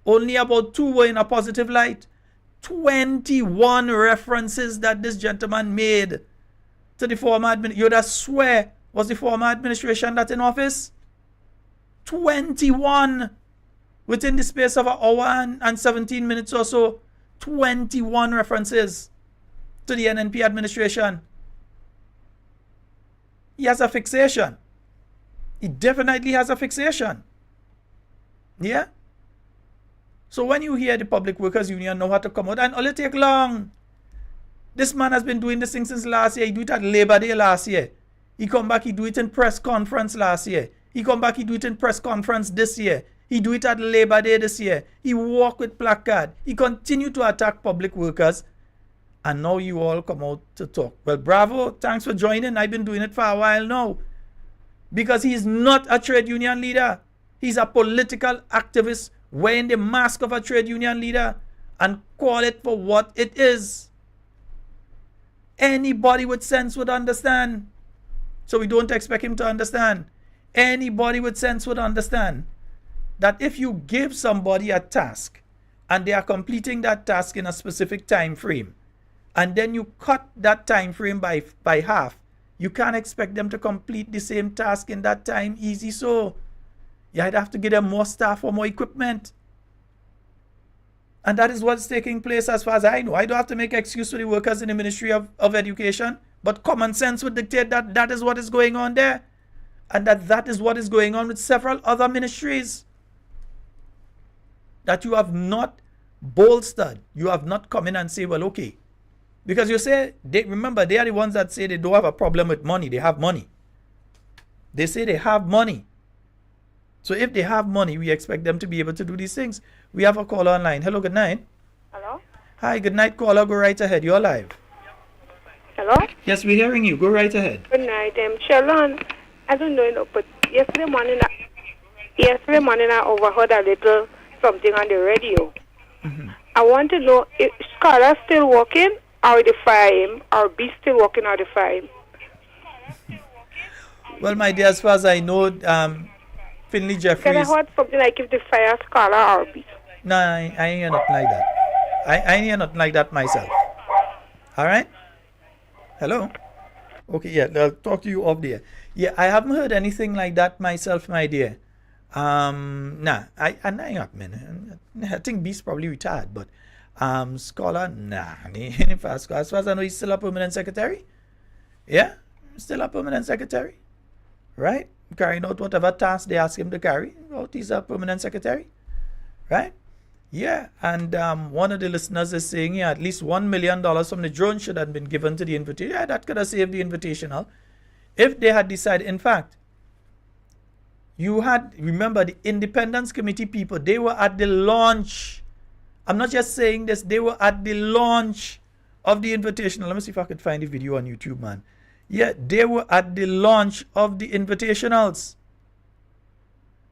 only about 2 were in a positive light. 21 references that this gentleman made to the former administration. You'd swear was the former administration that in office? 21 within the space of an hour and 17 minutes or so. 21 references to the NNP administration. He has a fixation. He definitely has a fixation. Yeah? So when you hear the Public Workers Union know how to come out, and all it take long. This man has been doing this thing since last year. He do it at Labor Day last year. He come back, he do it in press conference last year. He come back, he do it in press conference this year. He do it at Labor Day this year. He walk with placard. He continue to attack public workers. And now you all come out to talk. Well, bravo. Thanks for joining. I've been doing it for a while now. Because he's not a trade union leader. He's a political activist wearing the mask of a trade union leader, and call it for what it is. Anybody with sense would understand. So we don't expect him to understand. Anybody with sense would understand that if you give somebody a task and they are completing that task in a specific time frame, and then you cut that time frame by half, you can't expect them to complete the same task in that time easy. So you'd have to give them more staff or more equipment. And that is what's taking place as far as I know. I don't have to make excuse for the workers in the Ministry of Education, but common sense would dictate that that is what is going on there. And that is what is going on with several other ministries. That you have not bolstered. You have not come in and say, well, okay. Because you say, remember, they are the ones that say they don't have a problem with money. They have money. They say they have money. So if they have money, we expect them to be able to do these things. We have a caller online. Hello, good night. Hello? Hi, good night, caller. Go right ahead. You're live. Hello? Yes, we're hearing you. Go right ahead. Good night. Sheldon, I don't know, but yesterday morning I overheard a little something on the radio. Mm-hmm. I want to know if Scholar still working or the fire him, or B still working or the fire him. Well, my dear, as far as I know, Finley Jeffries... Can I heard something like if the fire Scholar or B? No, I ain't hear nothing like that. I ain't hear nothing like that myself. All right? Hello? Okay, yeah, I'll talk to you off there. Yeah, I haven't heard anything like that myself, my dear. Nah, I think B's probably retired, but Scholar, nah. As far as I know, he's still a permanent secretary. Yeah, still a permanent secretary. Right? Carrying out whatever task they ask him to carry. Well, he's a permanent secretary. Right? Yeah, and one of the listeners is saying, yeah, at least $1 million from the drone should have been given to the invitation. Yeah, that could have saved the invitational. If they had decided, in fact, remember the Independence Committee people, they were at the launch. I'm not just saying this, they were at the launch of the invitational. Let me see if I could find the video on YouTube, man. Yeah, they were at the launch of the invitationals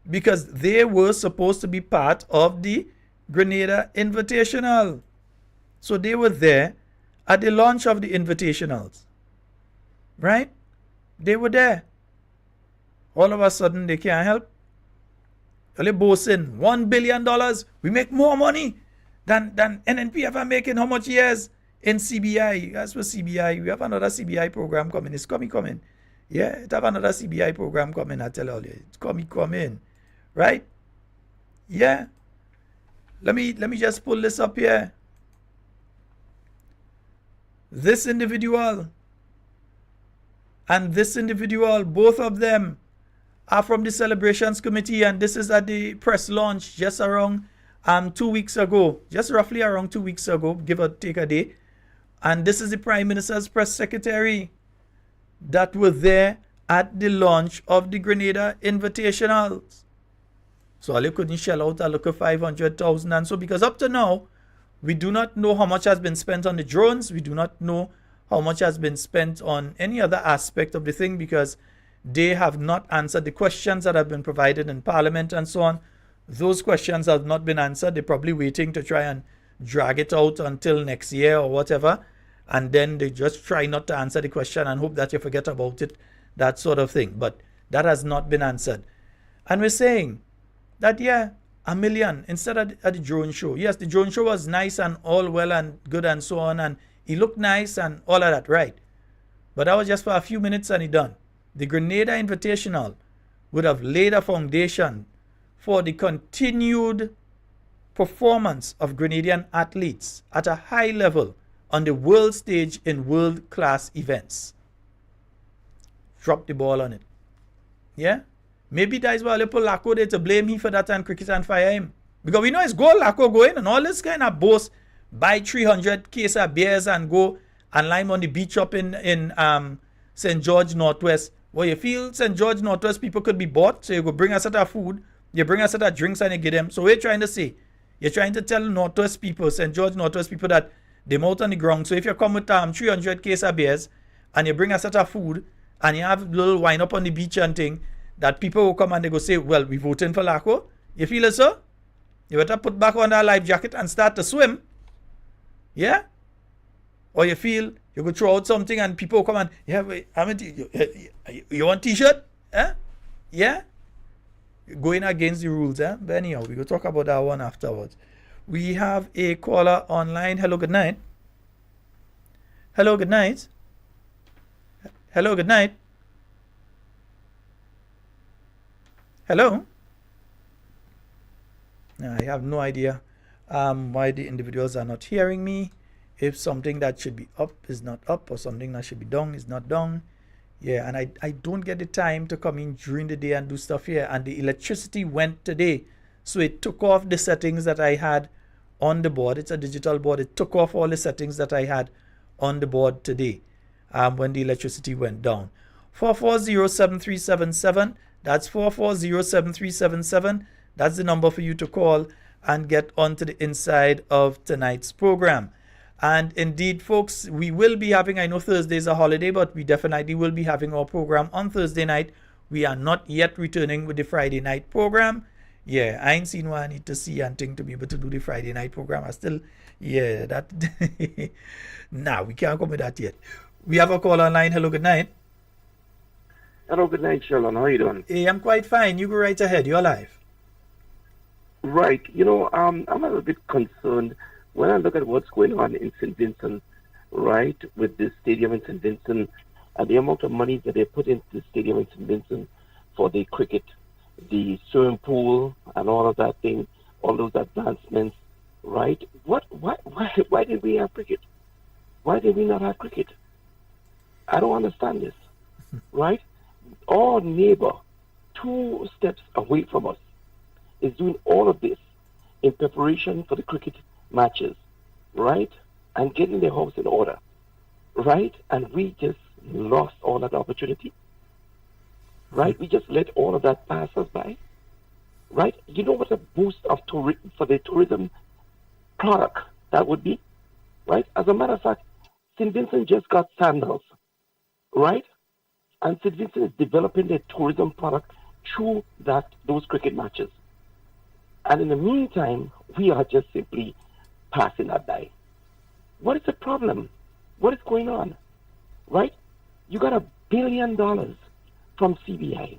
because they were supposed to be part of the Grenada Invitational. So they were there at the launch of the invitationals. Right? They were there. All of a sudden, they can't help. Only boasting, $1 billion. We make more money than NNP ever making how much years in CBI. As for CBI, we have another CBI program coming. It's coming. Yeah, it have another CBI program coming, I tell all you. It's coming. Right? Yeah. Let me just pull this up here. This individual and this individual, both of them are from the celebrations committee, and this is at the press launch just around 2 weeks ago, just roughly around 2 weeks ago, give or take a day. And this is the Prime Minister's press secretary that were there at the launch of the Grenada Invitationals. So all you couldn't shell out a look of 500,000, and so because up to now we do not know how much has been spent on the drones. We do not know how much has been spent on any other aspect of the thing because they have not answered the questions that have been provided in Parliament and so on. Those questions have not been answered. They're probably waiting to try and drag it out until next year or whatever. And then they just try not to answer the question and hope that you forget about it, that sort of thing. But that has not been answered. And we're saying that, yeah, $1 million instead of at the drone show. Yes, the drone show was nice and all well and good and so on. And he looked nice and all of that, right? But that was just for a few minutes and he done. The Grenada Invitational would have laid a foundation for the continued performance of Grenadian athletes at a high level on the world stage in world-class events. Drop the ball on it. Yeah? Maybe that is why Leopold Lacko there to blame him for that and cricket and fire him. Because we know it's goal Lacko going and all this kind of boast, buy 300 case of beers and go and lime on the beach up in St. George Northwest. Well, you feel St. George Northwest people could be bought, so you go bring a set of food, you bring a set of drinks and you get them. So what are you trying to say? You're trying to tell Northwest people, St. George Northwest people that they're out on the ground. So if you come with 300 case of beers and you bring a set of food and you have a little wine up on the beach and thing, that people will come and they go say, well, we voting for Lacko. You feel it, sir? You better put back on that life jacket and start to swim. Yeah? Or you feel you go throw out something and people come and, yeah, wait, you want t-shirt? Eh? Yeah? Going against the rules, eh? But anyhow, we will talk about that one afterwards. We have a caller online. Hello, good night. Hello, good night. Hello, good night. Hello? I have no idea why the individuals are not hearing me. If something that should be up is not up or something that should be down is not down. Yeah, and I don't get the time to come in during the day and do stuff here. And the electricity went today. So it took off the settings that I had on the board. It's a digital board. It took off all the settings that I had on the board today when the electricity went down. 440-7377. That's 440-7377. That's the number for you to call and get onto the inside of tonight's program. And indeed, folks, we will be having, I know Thursday is a holiday, but we definitely will be having our program on Thursday night. We are not yet returning with the Friday night program. Yeah, I ain't seen what I need to see and think to be able to do the Friday night program. I still, yeah, that. Nah, we can't come with that yet. We have a call online. Hello, good night. Hello, good night, Sheldon. How are you doing? Hey, I'm quite fine. You go right ahead. You're live. Right. You know, I'm a little bit concerned when I look at what's going on in St. Vincent, right, with this stadium in St. Vincent and the amount of money that they put into the stadium in St. Vincent for the cricket, the swimming pool, and all of that thing, all those advancements, right? Why did we have cricket? Why did we not have cricket? I don't understand this, right? Our neighbor, 2 steps away from us, is doing all of this in preparation for the cricket matches, right? And getting their house in order, right? And we just lost all that opportunity, right? We just let all of that pass us by, right? You know what a boost of for the tourism product that would be, right? As a matter of fact, St. Vincent just got sandals, right? And St. Vincent is developing their tourism product through those cricket matches. And in the meantime, we are just simply passing that by. What is the problem? What is going on? Right? You got $1 billion from CBI.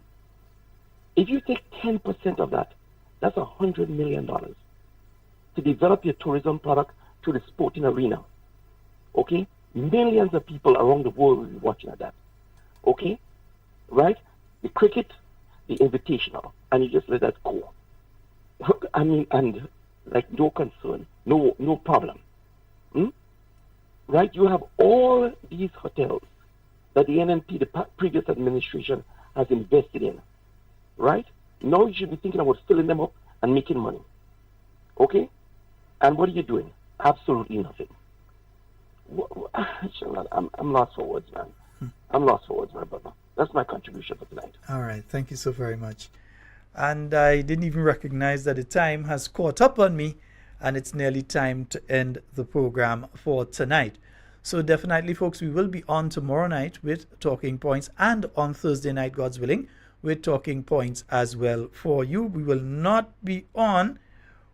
If you take 10% of that, that's $100 million to develop your tourism product to the sporting arena. Okay? Millions of people around the world will be watching that. Okay? Right? The cricket, the invitational, and you just let that go. I mean, and like no concern, no problem. Right? You have all these hotels that the NNP, the previous administration, has invested in. Right? Now you should be thinking about filling them up and making money. Okay? And what are you doing? Absolutely nothing. I'm lost for words, man. I'm lost for words, my brother. That's my contribution for tonight. All right. Thank you so very much. And I didn't even recognize that the time has caught up on me, and it's nearly time to end the program for tonight. So definitely, folks, we will be on tomorrow night with talking points, and on Thursday night, God's willing, with talking points as well for you. We will not be on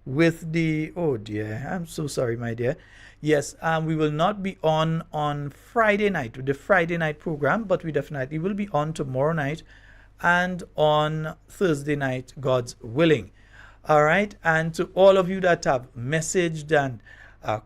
with the, oh dear, I'm so sorry, my dear. Yes, we will not be on Friday night with the Friday night program, but we definitely will be on tomorrow night and on Thursday night, God's willing. All right, and to all of you that have messaged and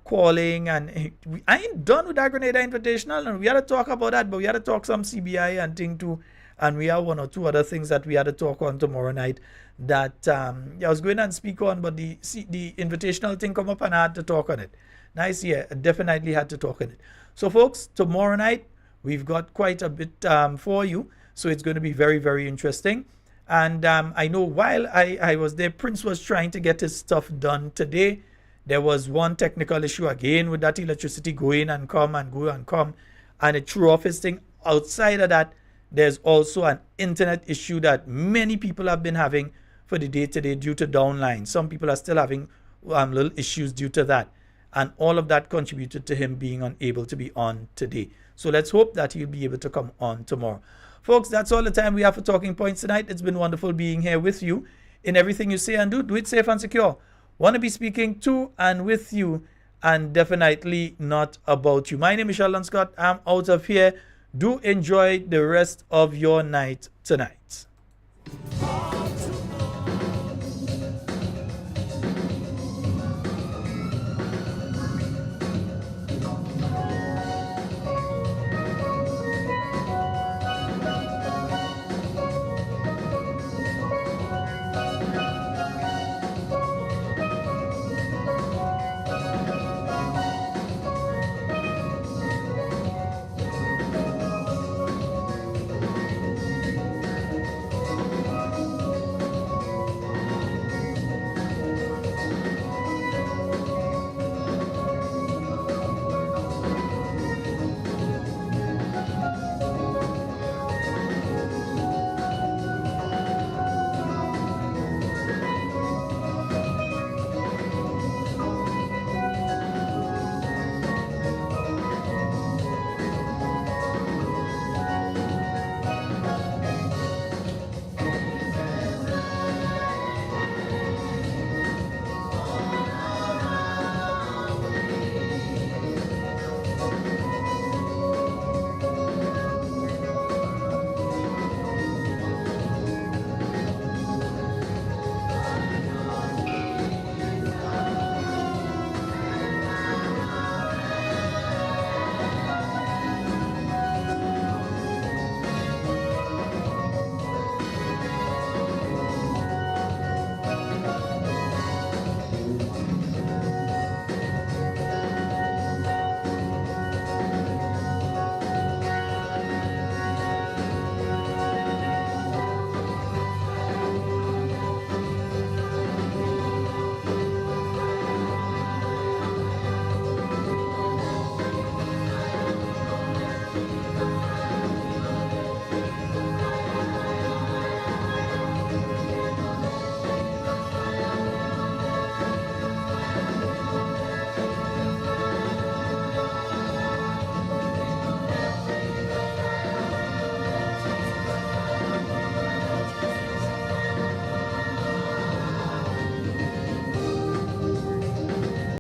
calling, and I ain't done with that Grenada Invitational, and we had to talk about that, but we had to talk some CBI and thing too, and we have 1 or 2 other things that we had to talk on tomorrow night that I was going and speak on, but the invitational thing come up and I had to talk on it. Nice, yeah, definitely had to talk on it. So folks, tomorrow night we've got quite a bit for you, so it's going to be very, very interesting. And I know while I was there, Prince was trying to get his stuff done today. There was one technical issue again with that electricity going and come and go and come, and it threw off his thing. Outside of that, there's also an internet issue that many people have been having for the day-to-day due to downline. Some people are still having little issues due to that. And all of that contributed to him being unable to be on today. So let's hope that he'll be able to come on tomorrow. Folks, that's all the time we have for Talking Points tonight. It's been wonderful being here with you. In everything you say and do it safe and secure. Want to be speaking to and with you, and definitely not about you. My name is Sheldon Scott. I'm out of here. Do enjoy the rest of your night tonight.